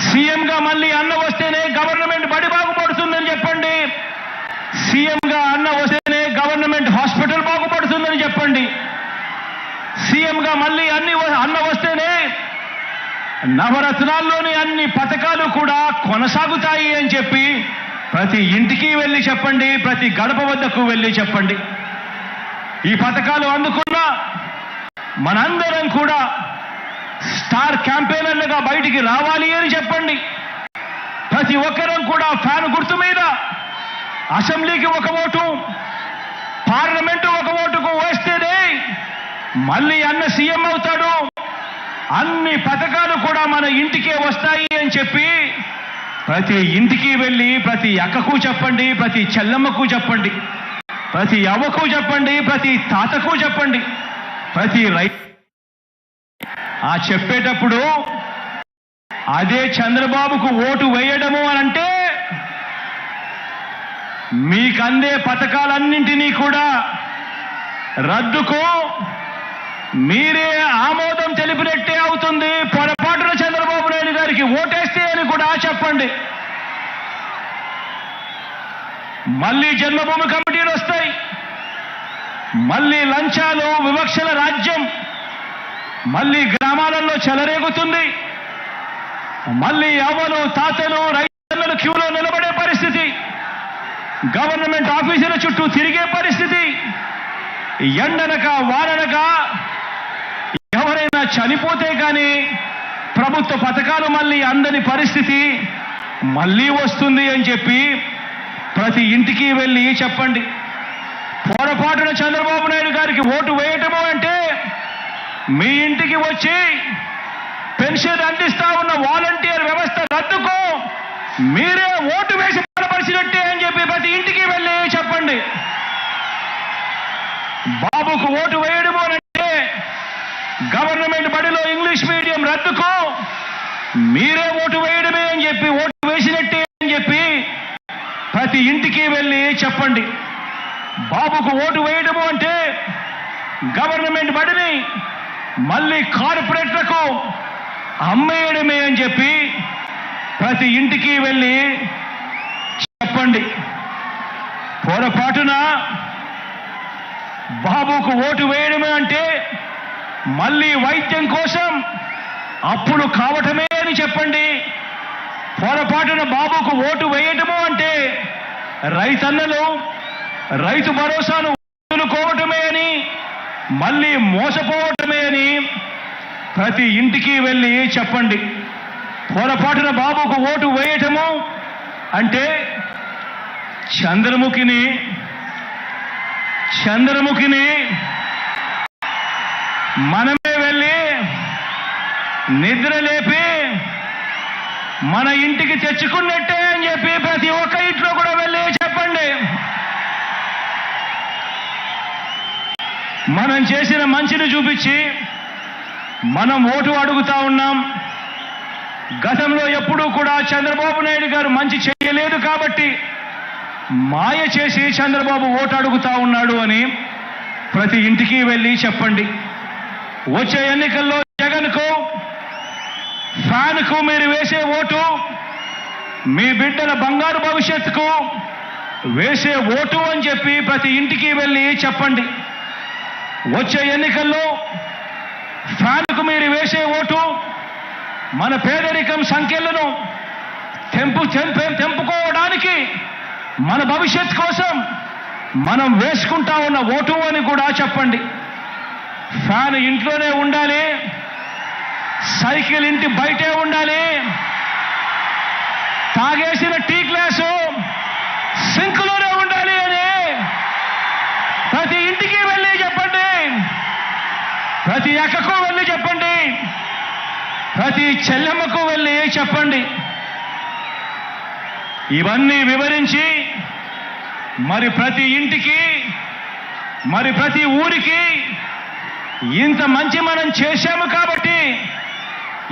సీఎంగా మళ్ళీ అన్న వస్తేనే గవర్నమెంట్ బడి బాగుపడుతుందని చెప్పండి. సీఎంగా అన్న వస్తేనే గవర్నమెంట్ హాస్పిటల్ బాగుపడుతుందని చెప్పండి. సీఎంగా మళ్ళీ అన్న వస్తేనే నవరత్నాల్లోని అన్ని పథకాలు కూడా కొనసాగుతాయి అని చెప్పి ప్రతి ఇంటికి వెళ్ళి చెప్పండి, ప్రతి గడప వద్దకు వెళ్ళి చెప్పండి. ఈ పథకాలు అందుకున్న మనందరం కూడా స్టార్ క్యాంపెయినర్లుగా బయటికి రావాలి అని చెప్పండి. ప్రతి ఒక్కరం కూడా ఫ్యాన్ గుర్తు మీద అసెంబ్లీకి ఒక ఓటు, పార్లమెంటు ఒక ఓటుకు వేస్తేనే మళ్ళీ అన్న సీఎం అవుతాడు, అన్ని పథకాలు కూడా మన ఇంటికే వస్తాయి అని చెప్పి ప్రతి ఇంటికి వెళ్ళి ప్రతి అక్కకు చెప్పండి, ప్రతి చెల్లమ్మకు చెప్పండి, ప్రతి అవ్వకు చెప్పండి, ప్రతి తాతకు చెప్పండి, ప్రతి ఆ చెప్పేటప్పుడు అదే చంద్రబాబుకు ఓటు వేయడము అనంటే మీకందే పథకాలన్నింటినీ కూడా రద్దుకు మీరే ఆమోదం తెలిపినట్టే అవుతుంది. పొరపాటున చంద్రబాబు నాయుడు గారికి ఓటేస్తే అని కూడా చెప్పండి. మళ్ళీ జన్మభూమి కమిటీలు వస్తాయి, మళ్ళీ లంచాలు, వివక్షల రాజ్యం మళ్ళీ గ్రామాలలో చెలరేగుతుంది. మళ్ళీ అవ్వలు, తాతలు, రైతులు క్యూలో నిలబడే పరిస్థితి, గవర్నమెంట్ ఆఫీసుల చుట్టూ తిరిగే పరిస్థితి, ఎండనక వాననక ఎవరైనా చనిపోతే కానీ ప్రభుత్వ పథకాలు మళ్ళీ అందని పరిస్థితి మళ్ళీ వస్తుంది అని చెప్పి ప్రతి ఇంటికి వెళ్ళి చెప్పండి. పొరపాటున చంద్రబాబు నాయుడు గారికి ఓటు వేయటము అంటే మీ ఇంటికి వచ్చి పెన్షన్ అందిస్తా ఉన్న వాలంటీర్ వ్యవస్థ రద్దుకు మీరే ఓటు వేసి బలపరిచినట్టే అని చెప్పి ప్రతి ఇంటికి వెళ్ళి చెప్పండి. బాబుకు ఓటు వేయడము అంటే గవర్నమెంట్ బడిలో ఇంగ్లీష్ మీడియం రద్దుకు మీరే ఓటు వేయడమే అని చెప్పి ఓటు వేసినట్టే అని చెప్పి ప్రతి ఇంటికి వెళ్ళి చెప్పండి. బాబుకు ఓటు వేయడము అంటే గవర్నమెంట్ బడిని మళ్ళీ కార్పొరేట్లకు అమ్మేయడమే అని చెప్పి ప్రతి ఇంటికి వెళ్ళి చెప్పండి. పొరపాటున బాబుకు ఓటు వేయడమే అంటే మళ్ళీ వైద్యం కోసం అప్పులు కావటమే అని చెప్పండి. పొరపాటున బాబుకు ఓటు వేయటము అంటే రైతన్నలు రైతు భరోసాను వదులుకోవటమే అని, మళ్ళీ మోసపోవటమే అని ప్రతి ఇంటికి వెళ్ళి చెప్పండి. పొరపాటున బాబుకు ఓటు వేయటము అంటే చంద్రముఖిని మనమే వెళ్ళి నిద్ర లేపి మన ఇంటికి తెచ్చుకున్నట్టే అని చెప్పి ప్రతి ఒక్క ఇంట్లో కూడా వెళ్ళి చెప్పండి. మనం చేసిన మంచిని చూపించి మనం ఓటు అడుగుతా ఉన్నాం. గతంలో ఎప్పుడూ కూడా చంద్రబాబు నాయుడు గారు మంచి చేయలేదు కాబట్టి మాయ చేసి చంద్రబాబు ఓటు అడుగుతా ఉన్నాడు అని ప్రతి ఇంటికి వెళ్ళి చెప్పండి. వచ్చే ఎన్నికల్లో జగన్కు ఫ్యాన్కు మీరు వేసే ఓటు మీ బిడ్డల బంగారు భవిష్యత్తుకు వేసే ఓటు అని చెప్పి ప్రతి ఇంటికి వెళ్ళి చెప్పండి. వచ్చే ఎన్నికల్లో ఫ్యాన్కు మీరు వేసే ఓటు మన పేదరికం సంఖ్యలను తెంపుకోవడానికి, మన భవిష్యత్ కోసం మనం వేసుకుంటా ఉన్న ఓటు అని కూడా చెప్పండి. ఫ్యాన్ ఇంట్లోనే ఉండాలి, సైకిల్ ఇంటి బయటే ఉండాలి, తాగేసిన టీ గ్లాసు సింక్లోనే ఉండాలి అని ప్రతి ఇంటికి వెళ్ళి చెప్పండి. ప్రతి అక్కకు వెళ్ళి చెప్పండి, ప్రతి చెల్లెమ్మకు వెళ్ళి చెప్పండి. ఇవన్నీ వివరించి మరి ప్రతి ఇంటికి, మరి ప్రతి ఊరికి ఇంత మంచి మనం చేశాము కాబట్టి,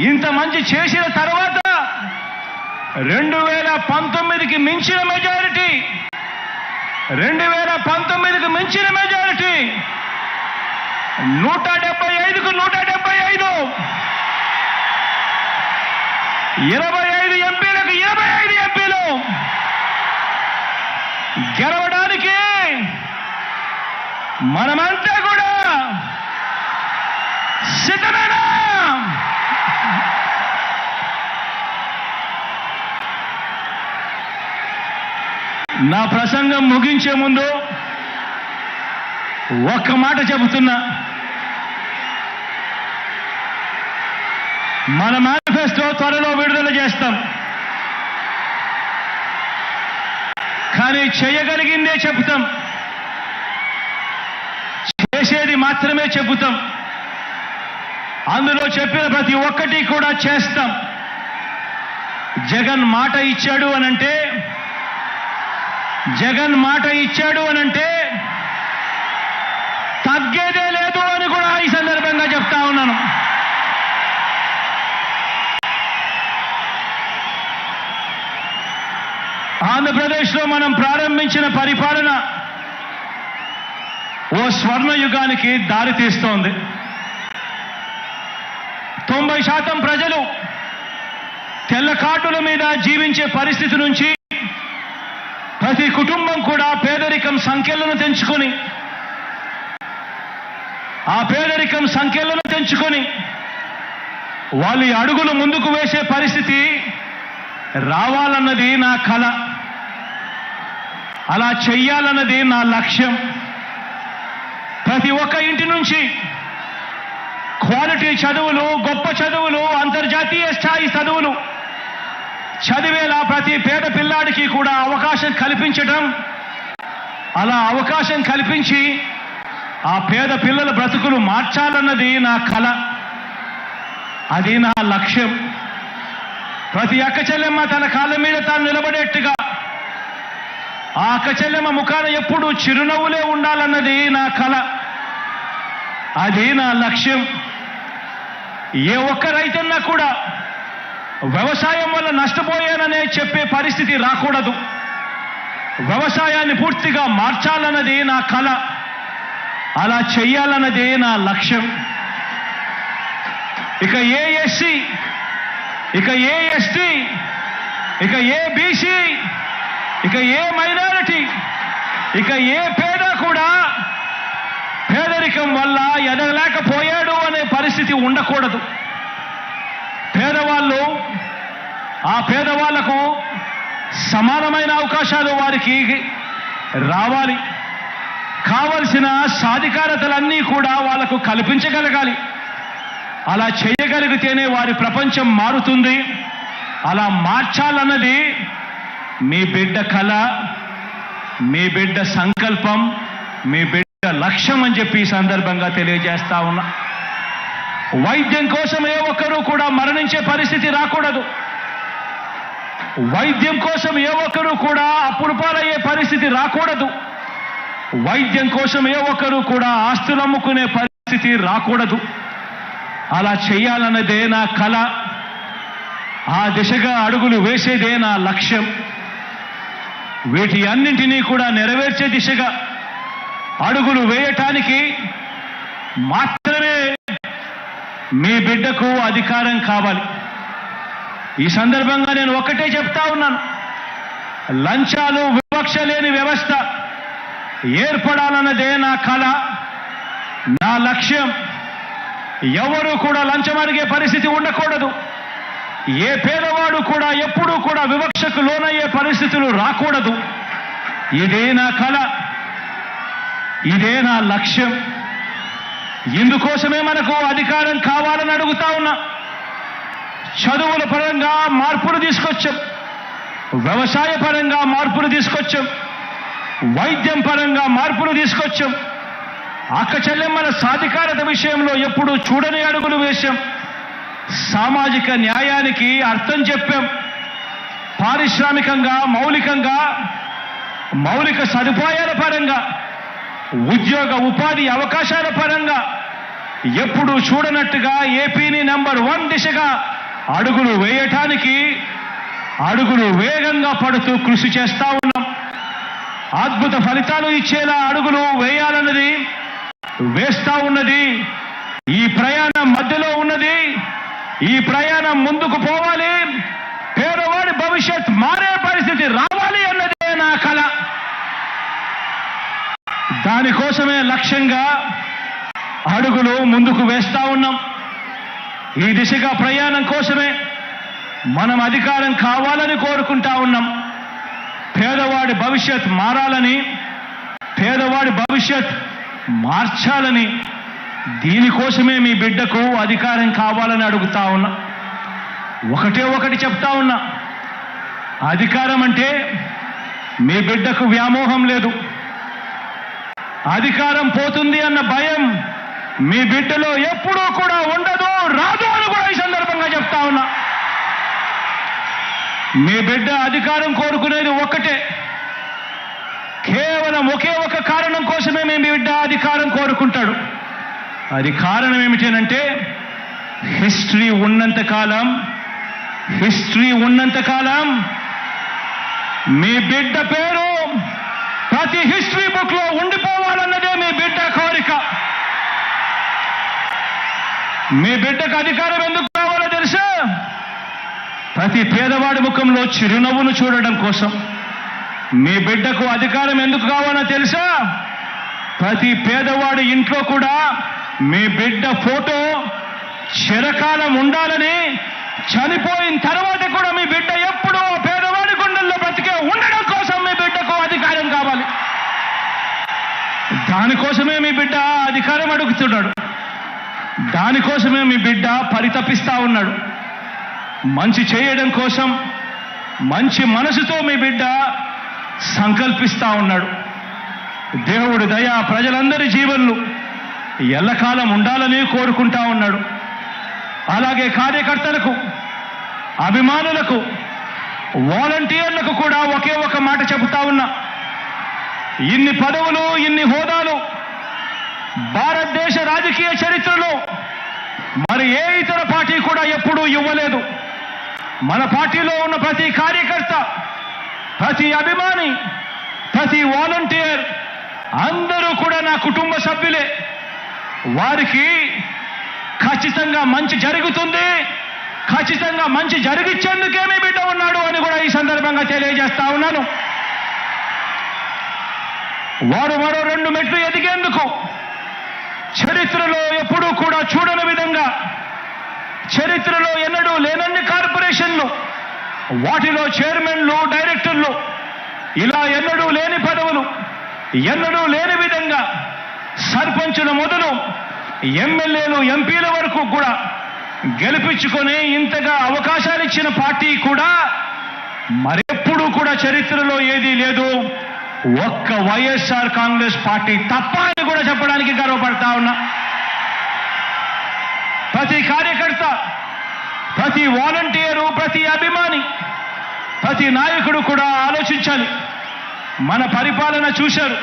ఇంత మంచి చేసిన తర్వాత 2019కి మించిన మెజారిటీ, 2019కి మించిన మెజారిటీ 175కు 175, 25 ఎంపీలకు 25 ఎంపీలు గెలవడానికి మనమంతా కూడా సిద్ధమేనా? నా ప్రసంగం ముగించే ముందు ఒక్క మాట చెబుతున్నా. మన మేనిఫెస్టో త్వరలో విడుదల చేస్తాం, కానీ చేయగలిగిందే చెబుతాం, చేసేది మాత్రమే చెబుతాం. అందులో చెప్పిన ప్రతి ఒక్కటి కూడా చేస్తాం. జగన్ మాట ఇచ్చాడు అనంటే, జగన్ మాట ఇచ్చాడు అనంటే తగ్గేదే లేదు అని కూడా ఈ సందర్భంగా చెప్తా ఉన్నాను. ఆంధ్రప్రదేశ్లో మనం ప్రారంభించిన పరిపాలన ఓ స్వర్ణ యుగానికి దారి తీస్తోంది. 90% ప్రజలు తెల్ల కార్డుల మీద జీవించే పరిస్థితి నుంచి ప్రతి కుటుంబం కూడా పేదరికం సంఖ్యలను తెంచుకొని, ఆ పేదరికం సంఖ్యలను తెంచుకొని వాళ్ళు అడుగులు ముందుకు వేసే పరిస్థితి రావాలన్నది నా కల. అలా చెయ్యాలన్నది నా లక్ష్యం. ప్రతి ఒక్క ఇంటి నుంచి క్వాలిటీ చదువులు, గొప్ప చదువులు, అంతర్జాతీయ స్థాయి చదువులు చదివేలా ప్రతి పేద పిల్లాడికి కూడా అవకాశం కల్పించడం, అలా అవకాశం కల్పించి ఆ పేద పిల్లల బ్రతుకులు మార్చాలన్నది నా కల, అది నా లక్ష్యం. ప్రతి అక్క చెల్లెమ్మ తన కాళ్ళ మీద తాను నిలబడేట్టుగా, ఆ అక్క చెల్లెమ్మ ముఖాన ఎప్పుడు చిరునవ్వులే ఉండాలన్నది నా కల, అది నా లక్ష్యం. ఏ ఒక్క రైతన్నా కూడా వ్యవసాయం వల్ల నష్టపోయాననే చెప్పే పరిస్థితి రాకూడదు. వ్యవసాయాన్ని పూర్తిగా మార్చాలన్నది నా కల, అలా చెయ్యాలన్నది నా లక్ష్యం. ఇక ఏ ఎస్సీ, ఇక ఏ ఎస్టీ, ఇక ఏ బీసీ, ఇక ఏ మైనారిటీ, ఇక ఏ పేద కూడా పేదరికం వల్ల ఎదగలేకపోయాడు అనే పరిస్థితి ఉండకూడదు. పేదవాళ్ళు, ఆ పేదవాళ్లకు సమానమైన అవకాశాలు వారికి రావాలి. కావలసిన సాధికారతలన్నీ కూడా వాళ్లకు కల్పించగలగాలి. అలా చేయగలిగితేనే వారి ప్రపంచం మారుతుంది. అలా మార్చాలన్నది మీ బిడ్డ కళ, మీ బిడ్డ సంకల్పం, మీ బిడ్డ లక్ష్యం అని చెప్పి ఈ సందర్భంగా తెలియజేస్తా ఉన్నా. వైద్యం కోసం ఏ ఒక్కరూ కూడా మరణించే పరిస్థితి రాకూడదు. వైద్యం కోసం ఏ ఒక్కరూ కూడా అప్పుల పాలయ్యే పరిస్థితి రాకూడదు. వైద్యం కోసం ఏ ఒక్కరూ కూడా ఆస్తులు అమ్ముకునే పరిస్థితి రాకూడదు. అలా చేయాలన్నదే నా కల, ఆ దిశగా అడుగులు వేసేదే నా లక్ష్యం. వీటి అన్నింటినీ కూడా నెరవేర్చే దిశగా అడుగులు వేయటానికి మాత్రమే మీ బిడ్డకు అధికారం కావాలి. ఈ సందర్భంగా నేను ఒక్కటే చెప్తా ఉన్నాను, లంచాలు వివక్ష లేని వ్యవస్థ ఏర్పడాలన్నదే నా కళ, నా లక్ష్యం. ఎవరు కూడా లంచం అడిగే పరిస్థితి ఉండకూడదు. ఏ పేదవాడు కూడా ఎప్పుడూ కూడా వివక్షకు లోనయ్యే పరిస్థితులు రాకూడదు. ఇదే నా కళ, ఇదే నా లక్ష్యం. ఇందుకోసమే మనకు అధికారం కావాలని అడుగుతా ఉన్నా. చదువుల పరంగా మార్పులు తీసుకొచ్చాం, వ్యవసాయ పరంగా మార్పులు తీసుకొచ్చాం, వైద్యం పరంగా మార్పులు తీసుకొచ్చాం, అక్క చెల్లెమ్మల సాధికారత విషయంలో ఎప్పుడూ చూడని అడుగులు వేశాం, సామాజిక న్యాయానికి అర్థం చెప్పాం, పారిశ్రామికంగా మౌలిక సదుపాయాల పరంగా, ఉద్యోగ ఉపాధి అవకాశాల పరంగా ఎప్పుడూ చూడనట్టుగా ఏపీని నంబర్ 1 దిశగా అడుగులు వేయటానికి అడుగులు వేగంగా పడుతూ కృషి చేస్తా ఉన్నాం. అద్భుత ఫలితాలు ఇచ్చేలా అడుగులు వేయాలన్నది వేస్తా ఉన్నది. ఈ ప్రయాణం మధ్యలో ఉన్నది. ఈ ప్రయాణం ముందుకు పోవాలి. పేదవాడి భవిష్యత్ మారే పరిస్థితి రావాలి అన్నదే నా కళ. దానికోసమే లక్ష్యంగా అడుగులు ముందుకు వేస్తా ఉన్నాం. ఈ దిశగా ప్రయాణం కోసమే మనం అధికారం కావాలని కోరుకుంటా ఉన్నాం. పేదవాడి భవిష్యత్ మారాలని, పేదవాడి భవిష్యత్ మార్చాలని, దీనికోసమే మీ బిడ్డకు అధికారం కావాలని అడుగుతా ఉన్నా. ఒకటి చెప్తా ఉన్నా, అధికారం అంటే మీ బిడ్డకు వ్యామోహం లేదు. అధికారం పోతుంది అన్న భయం మీ బిడ్డలో ఎప్పుడూ కూడా ఉండదు, రాదు అని కూడా ఈ సందర్భంగా చెప్తా ఉన్నా. మీ బిడ్డ అధికారం కోరుకునేది ఒక్కటే, కేవలం ఒకే ఒక కారణం కోసమే మీ బిడ్డ అధికారం కోరుకుంటాడు. అది కారణం ఏమిటంటే హిస్టరీ ఉన్నంత కాలం మీ బిడ్డ పేరు ప్రతి హిస్టరీ బుక్ లో ఉండిపోవాలన్నదే మీ బిడ్డ కోరిక. మీ బిడ్డకు అధికారం ఎందుకు కావాలో తెలుసా? ప్రతి పేదవాడి ముఖంలో చిరునవ్వును చూడడం కోసం. మీ బిడ్డకు అధికారం ఎందుకు కావాలో తెలుసా? ప్రతి పేదవాడి ఇంట్లో కూడా మీ బిడ్డ ఫోటో చిరకాలం ఉండాలని, చనిపోయిన తర్వాత కూడా మీ బిడ్డ ఎప్పుడూ పేదవాడి గుండెల్లో బ్రతికే ఉండడం కోసం మీ బిడ్డకు అధికారం కావాలి. దానికోసమే మీ బిడ్డ అధికారం అడుగుతున్నాడు. దానికోసమే మీ బిడ్డ పరితపిస్తా ఉన్నాడు. మంచి చేయడం కోసం మంచి మనసుతో మీ బిడ్డ సంకల్పిస్తా ఉన్నాడు. దేవుడి దయ ప్రజలందరి జీవన్లు ఎల్లకాలం ఉండాలని కోరుకుంటా ఉన్నాడు. అలాగే కార్యకర్తలకు, అభిమానులకు, వాలంటీర్లకు కూడా ఒకే ఒక మాట చెబుతా ఉన్నా. ఇన్ని పదవులు, ఇన్ని హోదాలు భారతదేశ రాజకీయ చరిత్రలో మరి ఏ ఇతర పార్టీ కూడా ఎప్పుడూ ఇవ్వలేదు. మన పార్టీలో ఉన్న ప్రతి కార్యకర్త, ప్రతి అభిమాని, ప్రతి వాలంటీర్ అందరూ కూడా నా కుటుంబ సభ్యులే. వారికి ఖచ్చితంగా మంచి జరుగుతుంది, ఖచ్చితంగా మంచి జరిగించేందుకే మీ బిడ్డ ఉన్నాడు అని కూడా ఈ సందర్భంగా తెలియజేస్తా ఉన్నాను. వారు మరో 2 మెట్లు ఎదిగేందుకు చరిత్రలో ఎప్పుడూ కూడా చూడని విధంగా, చరిత్రలో ఎన్నడూ లేనన్ని కార్పొరేషన్లు, వాటిలో చైర్మన్లు, డైరెక్టర్లు, ఇలా ఎన్నడూ లేని పదవులు, ఎన్నడూ లేని విధంగా సర్పంచుల మొదలు ఎమ్మెల్యేలు, ఎంపీల వరకు కూడా గెలిపించుకొని ఇంతగా అవకాశాలు ఇచ్చిన పార్టీ కూడా మరెప్పుడూ కూడా చరిత్రలో ఏదీ లేదు. ఒక్క వైఎస్ఆర్ కాంగ్రెస్ పార్టీ తప్ప అని కూడా చెప్పడానికి గర్వపడతా ఉన్నా. ప్రతి కార్యకర్త, ప్రతి వాలంటీరు, ప్రతి అభిమాని, ప్రతి నాయకుడు కూడా ఆలోచించాలి. మన పరిపాలన చూశారు,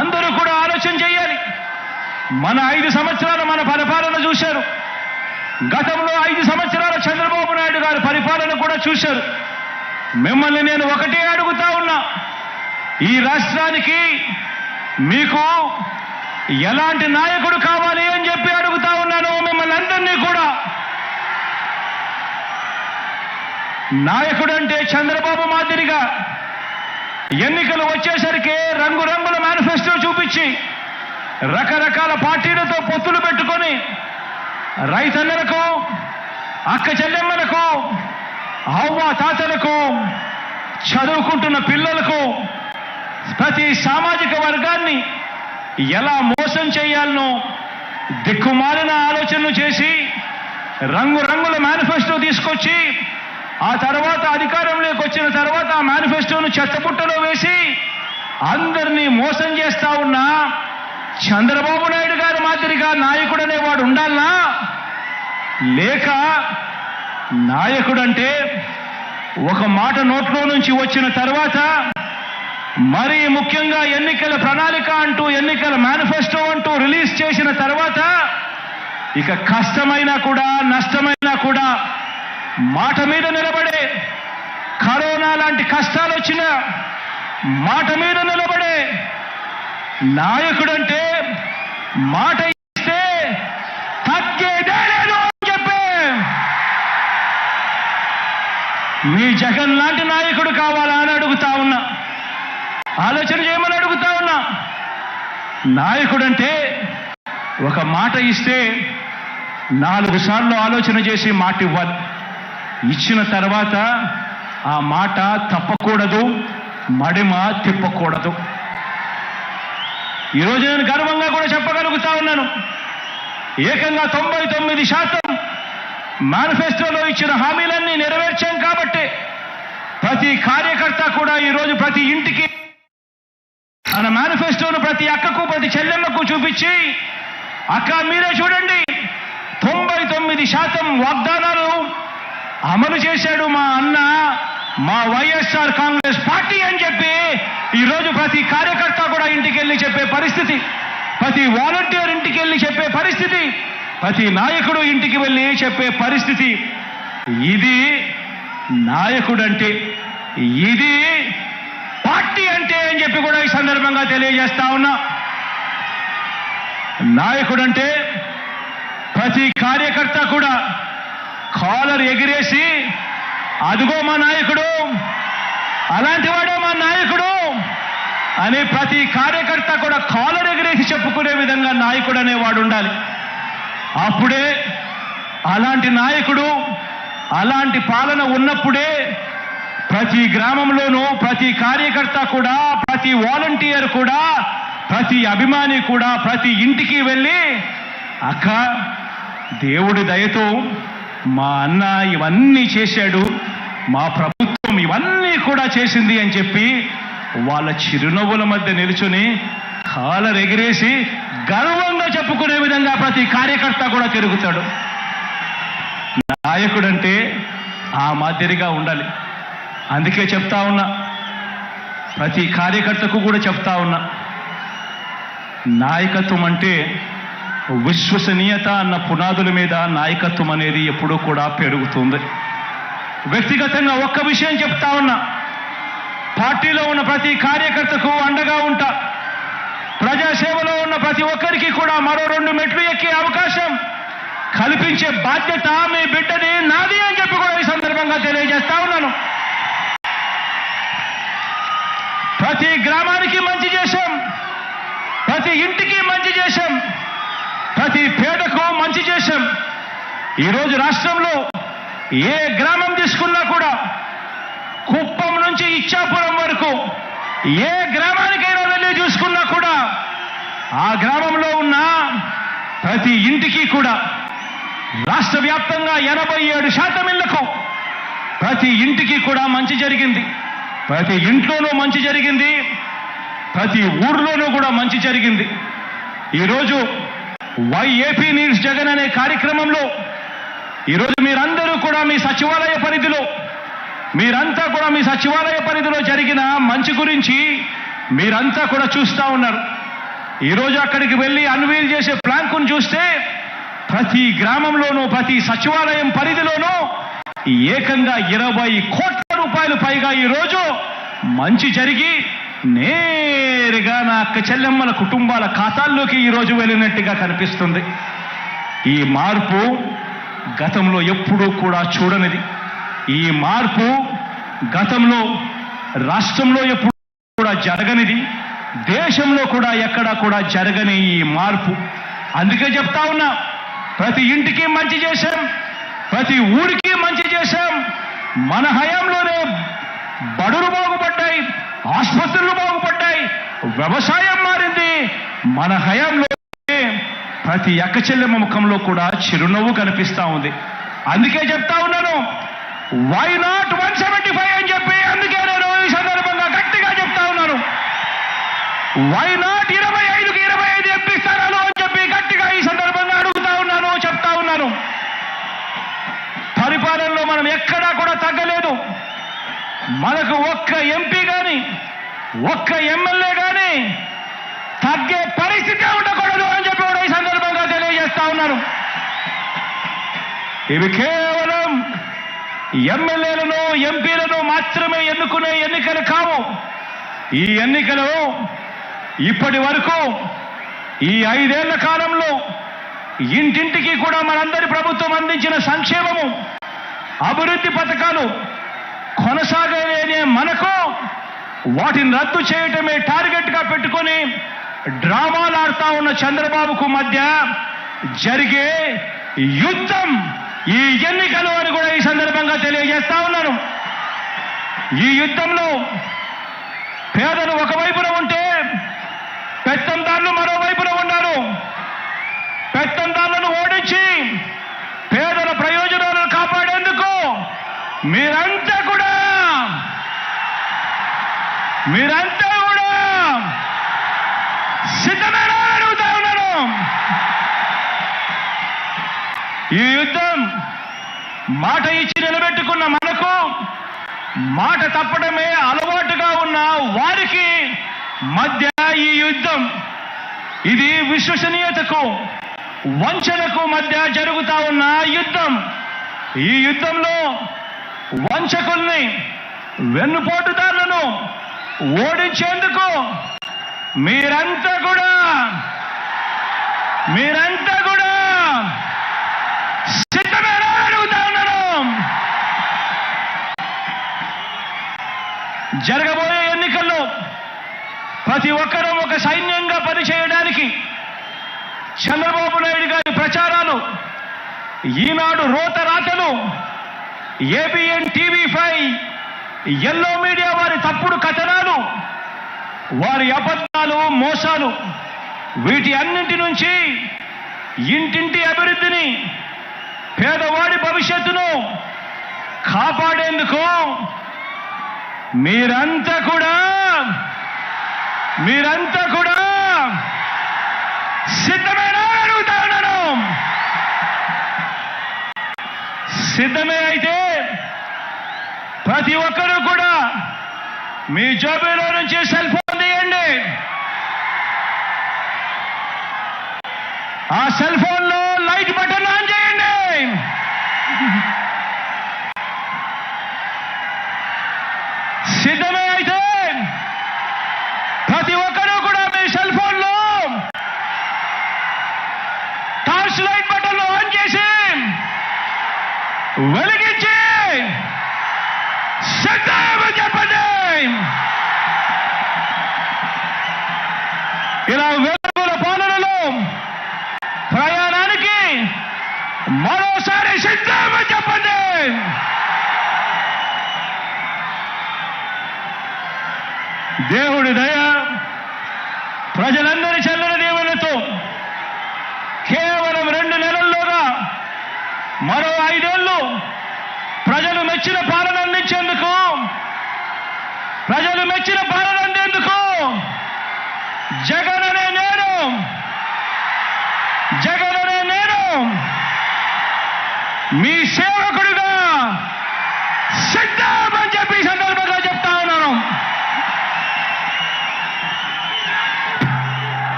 అందరూ కూడా ఆలోచన చేయాలి. మన 5 సంవత్సరాలు మన పరిపాలన చూశారు. గతంలో 5 సంవత్సరాల చంద్రబాబు నాయుడు గారి పరిపాలన కూడా చూశారు. మిమ్మల్ని నేను ఒకటే అడుగుతా ఉన్నా, ఈ రాష్ట్రానికి మీకు ఎలాంటి నాయకుడు కావాలి అని చెప్పి అడుగుతా ఉన్నాను మిమ్మల్ని అందరినీ కూడా. నాయకుడంటే చంద్రబాబు మాదిరిగా ఎన్నికలు వచ్చేసరికి రంగురంగుల మేనిఫెస్టో చూపించి రకరకాల పార్టీలతో పొత్తులు పెట్టుకొని రైతన్నలకు, అక్క చెల్లెమ్మలకు, అవ్వ తాతలకు, చదువుకుంటున్న పిల్లలకు, ప్రతి సామాజిక వర్గాన్ని ఎలా మోసం చేయాలనో దిక్కుమాలిన ఆలోచనలు చేసి రంగురంగుల మేనిఫెస్టో తీసుకొచ్చి ఆ తర్వాత అధికారంలోకి వచ్చిన తర్వాత ఆ మేనిఫెస్టోను చెత్తపుట్టలో వేసి అందరినీ మోసం చేస్తా ఉన్న చంద్రబాబు నాయుడు గారి మాదిరిగా నాయకుడు అనేవాడు ఉండాలనా? లేక నాయకుడంటే ఒక మాట నోట్లో నుంచి వచ్చిన తర్వాత మరీ ముఖ్యంగా ఎన్నికల ప్రణాళిక అంటూ, ఎన్నికల మేనిఫెస్టో అంటూ రిలీజ్ చేసిన తర్వాత ఇక కష్టమైనా కూడా నష్టమైనా కూడా మాట మీద నిలబడే, కరోనా లాంటి కష్టాలు వచ్చినా మాట మీద నిలబడే నాయకుడంటే మాట ఇస్తే తగ్గేదే లేదు అని చెప్పి మీ జగన్ లాంటి నాయకుడు కావాలా అని అడుగుతా ఉన్నా. ఆలోచన చేయమని అడుగుతా ఉన్నా. నాయకుడంటే ఒక మాట ఇస్తే 4 సార్లు ఆలోచన చేసి మాట ఇవ్వాలి. ఇచ్చిన తర్వాత ఆ మాట తప్పకూడదు, మడిమ తిప్పకూడదు. ఈరోజు నేను గర్వంగా కూడా చెప్పగలుగుతా ఉన్నాను, ఏకంగా 99% మేనిఫెస్టోలో ఇచ్చిన హామీలన్నీ నెరవేర్చాం కాబట్టి ప్రతి కార్యకర్త కూడా ఈరోజు ప్రతి ఇంటికి మన మేనిఫెస్టోను ప్రతి అక్కకు, ప్రతి చెల్లెమ్మకు చూపించి, అక్క మీరే చూడండి 99% వాగ్దానాలు అమలు చేశాడు మా అన్న, మా వైఎస్ఆర్ కాంగ్రెస్ పార్టీ అని చెప్పి ఈరోజు ప్రతి కార్యకర్త కూడా ఇంటికి వెళ్ళి చెప్పే పరిస్థితి, ప్రతి వాలంటీర్ ఇంటికి వెళ్ళి చెప్పే పరిస్థితి, ప్రతి నాయకుడు ఇంటికి వెళ్ళి చెప్పే పరిస్థితి. ఇది నాయకుడంటే, ఇది పార్టీ అంటే అని చెప్పి కూడా ఈ సందర్భంగా తెలియజేస్తా ఉన్నా. నాయకుడంటే ప్రతి కార్యకర్త కూడా కాలర్ ఎగిరేసి అదిగో మా నాయకుడు, అలాంటి వాడే మా నాయకుడు అని ప్రతి కార్యకర్త కూడా కాలర్ ఎగిరేసి చెప్పుకునే విధంగా నాయకుడు అనేవాడు ఉండాలి. అప్పుడే అలాంటి నాయకుడు, అలాంటి పాలన ఉన్నప్పుడే ప్రతి గ్రామంలోనూ ప్రతి కార్యకర్త కూడా, ప్రతి వాలంటీర్ కూడా, ప్రతి అభిమాని కూడా ప్రతి ఇంటికి వెళ్ళి అక్క దేవుడి దయతో మా అన్న ఇవన్నీ చేశాడు, మా ప్రభుత్వం ఇవన్నీ కూడా చేసింది అని చెప్పి వాళ్ళ చిరునవ్వుల మధ్య నిలుచుని కాలర్ ఎగిరేసి గర్వంగా చెప్పుకునే విధంగా ప్రతి కార్యకర్త కూడా తిరుగుతాడు. నాయకుడంటే ఆ మాదిరిగా ఉండాలి. అందుకే చెప్తా ఉన్నా, ప్రతి కార్యకర్తకు కూడా చెప్తా ఉన్నా, నాయకత్వం అంటే విశ్వసనీయత అన్న పునాదుల మీద నాయకత్వం అనేది ఎప్పుడూ కూడా పెరుగుతుంది. వ్యక్తిగతంగా ఒక్క విషయం చెప్తా ఉన్నా, పార్టీలో ఉన్న ప్రతి కార్యకర్తకు అండగా ఉంటా. ప్రజాసేవలో ఉన్న ప్రతి ఒక్కరికి కూడా మరో 2 మెట్లు ఎక్కే అవకాశం కల్పించే బాధ్యత మీ బిడ్డది, నాది అని చెప్పి కూడా ఈ సందర్భంగా తెలియజేస్తా ఉన్నాను. ప్రతి గ్రామానికి మంచి చేశాం, ప్రతి ఇంటికి మంచి చేశాం, ప్రతి పేదకు మంచి చేశాం. ఈరోజు రాష్ట్రంలో ఏ గ్రామం తీసుకున్నా కూడా, కుప్పం నుంచి ఇచ్చాపురం వరకు ఏ గ్రామానికైనా వెళ్ళి చూసుకున్నా కూడా ఆ గ్రామంలో ఉన్న ప్రతి ఇంటికి కూడా రాష్ట్ర వ్యాప్తంగా 87% ఇళ్లకు ప్రతి ఇంటికి కూడా మంచి జరిగింది. ప్రతి ఇంట్లోనూ మంచి జరిగింది, ప్రతి ఊర్లోనూ కూడా మంచి జరిగింది. ఈరోజు వైఏపీ నీడ్స్ జగన్ అనే కార్యక్రమంలో ఈరోజు మీరందరూ కూడా మీ సచివాలయ పరిధిలో, మీరంతా కూడా మీ సచివాలయ పరిధిలో జరిగిన మంచి గురించి మీరంతా కూడా చూస్తూ ఉన్నారు. ఈరోజు అక్కడికి వెళ్ళి అన్వీల్ చేసే ప్లాంకును చూస్తే ప్రతి గ్రామంలోనూ ప్రతి సచివాలయం పరిధిలోనూ ఏకంగా 20 కోట్ల రూపాయలు పైగా ఈరోజు మంచి జరిగి నేరుగా నా అక్క చెల్లెమ్మల కుటుంబాల ఖాతాల్లోకి ఈరోజు వెళ్ళినట్టుగా కనిపిస్తుంది. ఈ మార్పు గతంలో ఎప్పుడూ కూడా చూడనిది. ఈ మార్పు గతంలో రాష్ట్రంలో ఎప్పుడు కూడా జరగనిది, దేశంలో కూడా ఎక్కడా కూడా జరగని ఈ మార్పు. అందుకే చెప్తా ఉన్నా, ప్రతి ఇంటికి మంచి చేశాం, ప్రతి ఊరికి మంచి చేశాం. మన హయాంలోనే బడులు బాగుపడ్డాయి, ఆసుపత్రులు బాగుపడ్డాయి, వ్యవసాయం మారింది. మన హయాంలో ప్రతి అక్క చెల్లెమ్మ ముఖంలో కూడా చిరునవ్వు కనిపిస్తా ఉంది. అందుకే చెప్తా ఉన్నాను, వై నాట్ 175 అని చెప్పి, అందుకే నేను ఈ సందర్భంగా గట్టిగా చెప్తా ఉన్నాను, వై నాట్ 25కి 25 ఎంపీ స్థానాలు అని చెప్పి గట్టిగా ఈ సందర్భంగా అడుగుతా ఉన్నాను, చెప్తా ఉన్నాను. పరిపాలనలో మనం ఎక్కడా కూడా తగ్గలేదు. మనకు ఒక్క ఎంపీ కానీ ఒక్క ఎమ్మెల్యే కానీ తగ్గే పరిస్థితి ఉండకూడదు అని చెప్పి కూడా ఈ సందర్భంగా తెలియజేస్తా ఉన్నాను. ఇవి కేవలం ఎమ్మెల్యేలను ఎంపీలను మాత్రమే ఎన్నుకునే ఎన్నికలు కావు. ఈ ఎన్నికలు ఇప్పటి వరకు ఈ 5 ఏళ్ల కాలంలో ఇంటింటికి కూడా మనందరి ప్రభుత్వం అందించిన సంక్షేమము, అభివృద్ధి పథకాలు కొనసాగలేనే మనకు వాటిని రద్దు చేయటమే టార్గెట్గా పెట్టుకొని డ్రామాలు ఆడుతా ఉన్న చంద్రబాబుకు మధ్య జరిగే యుద్ధం ఈ ఎన్నికలు అని కూడా ఈ సందర్భంగా తెలియజేస్తా ఉన్నాను. ఈ యుద్ధంలో పేదలు ఒకవైపున ఉంటే పెత్తందారులు మరోవైపున ఉన్నారు. పెత్తందారులను ఓడించి పేదల ప్రయోజనాలను కాపాడేందుకు మీరంతా కూడా సిద్ధమేనా అడుగుతా ఉన్నాను. ఈ యుద్ధం మాట ఇచ్చి నిలబెట్టుకున్న మనకు మాట తప్పడమే అలవాటుగా ఉన్న వారికి మధ్య ఈ యుద్ధం, ఇది విశ్వసనీయతకు వంచనకు మధ్య జరుగుతా ఉన్న యుద్ధం. ఈ యుద్ధంలో వంచకుల్ని, వెన్నుపోటుదారులను ఓడించేందుకు మీరంతా కూడా సిద్ధమేనా అడుగుతా ఉన్నాను. జరగబోయే ఎన్నికల్లో ప్రతి ఒక్కరూ ఒక సైన్యంగా పనిచేయడానికి చంద్రబాబు నాయుడు గారి ప్రచారాలు, ఈనాడు రోత రాతలు, ఏబిఎన్ టీవీ5, ఎల్లో మీడియా వారి తప్పుడు కథనాలు, వారి అబద్ధాలు, మోసాలు, వీటి అన్నింటి నుంచి ఇంటింటి అభివృద్ధిని, పేదవాడి భవిష్యత్తును కాపాడేందుకు మీరంతా కూడా సిద్ధమేనా అడుగుతా ఉన్నాను. సిద్ధమే అయితే ప్రతి ఒక్కరూ కూడా మీ జేబులో నుంచి సెల్ ఫోన్ తీయండి. ఆ సెల్ ఫోన్ లో లైట్ బటన్ ఆన్ చేయండి. సిద్ధమే అయితే ప్రతి ఒక్కరూ కూడా మీ సెల్ ఫోన్ లో టార్చ్ లైట్ బటన్ ఆన్ చేసి వెలిగించి సిద్ధమని చెప్పండి. ఇలా వెలుగుల పాలనలో ప్రయాణానికి మరోసారి సిద్ధమని చెప్పండి. దేవుడి దయ, ప్రజలందరి చల్లని దీవెనతో కేవలం 2 నెలల్లోగా మరో 5 ఏళ్ళు ప్రజలు మెచ్చిన పాలన అందించేందుకు, జగన్ అనే నేను మీ సేవకుడిగా సిద్ధం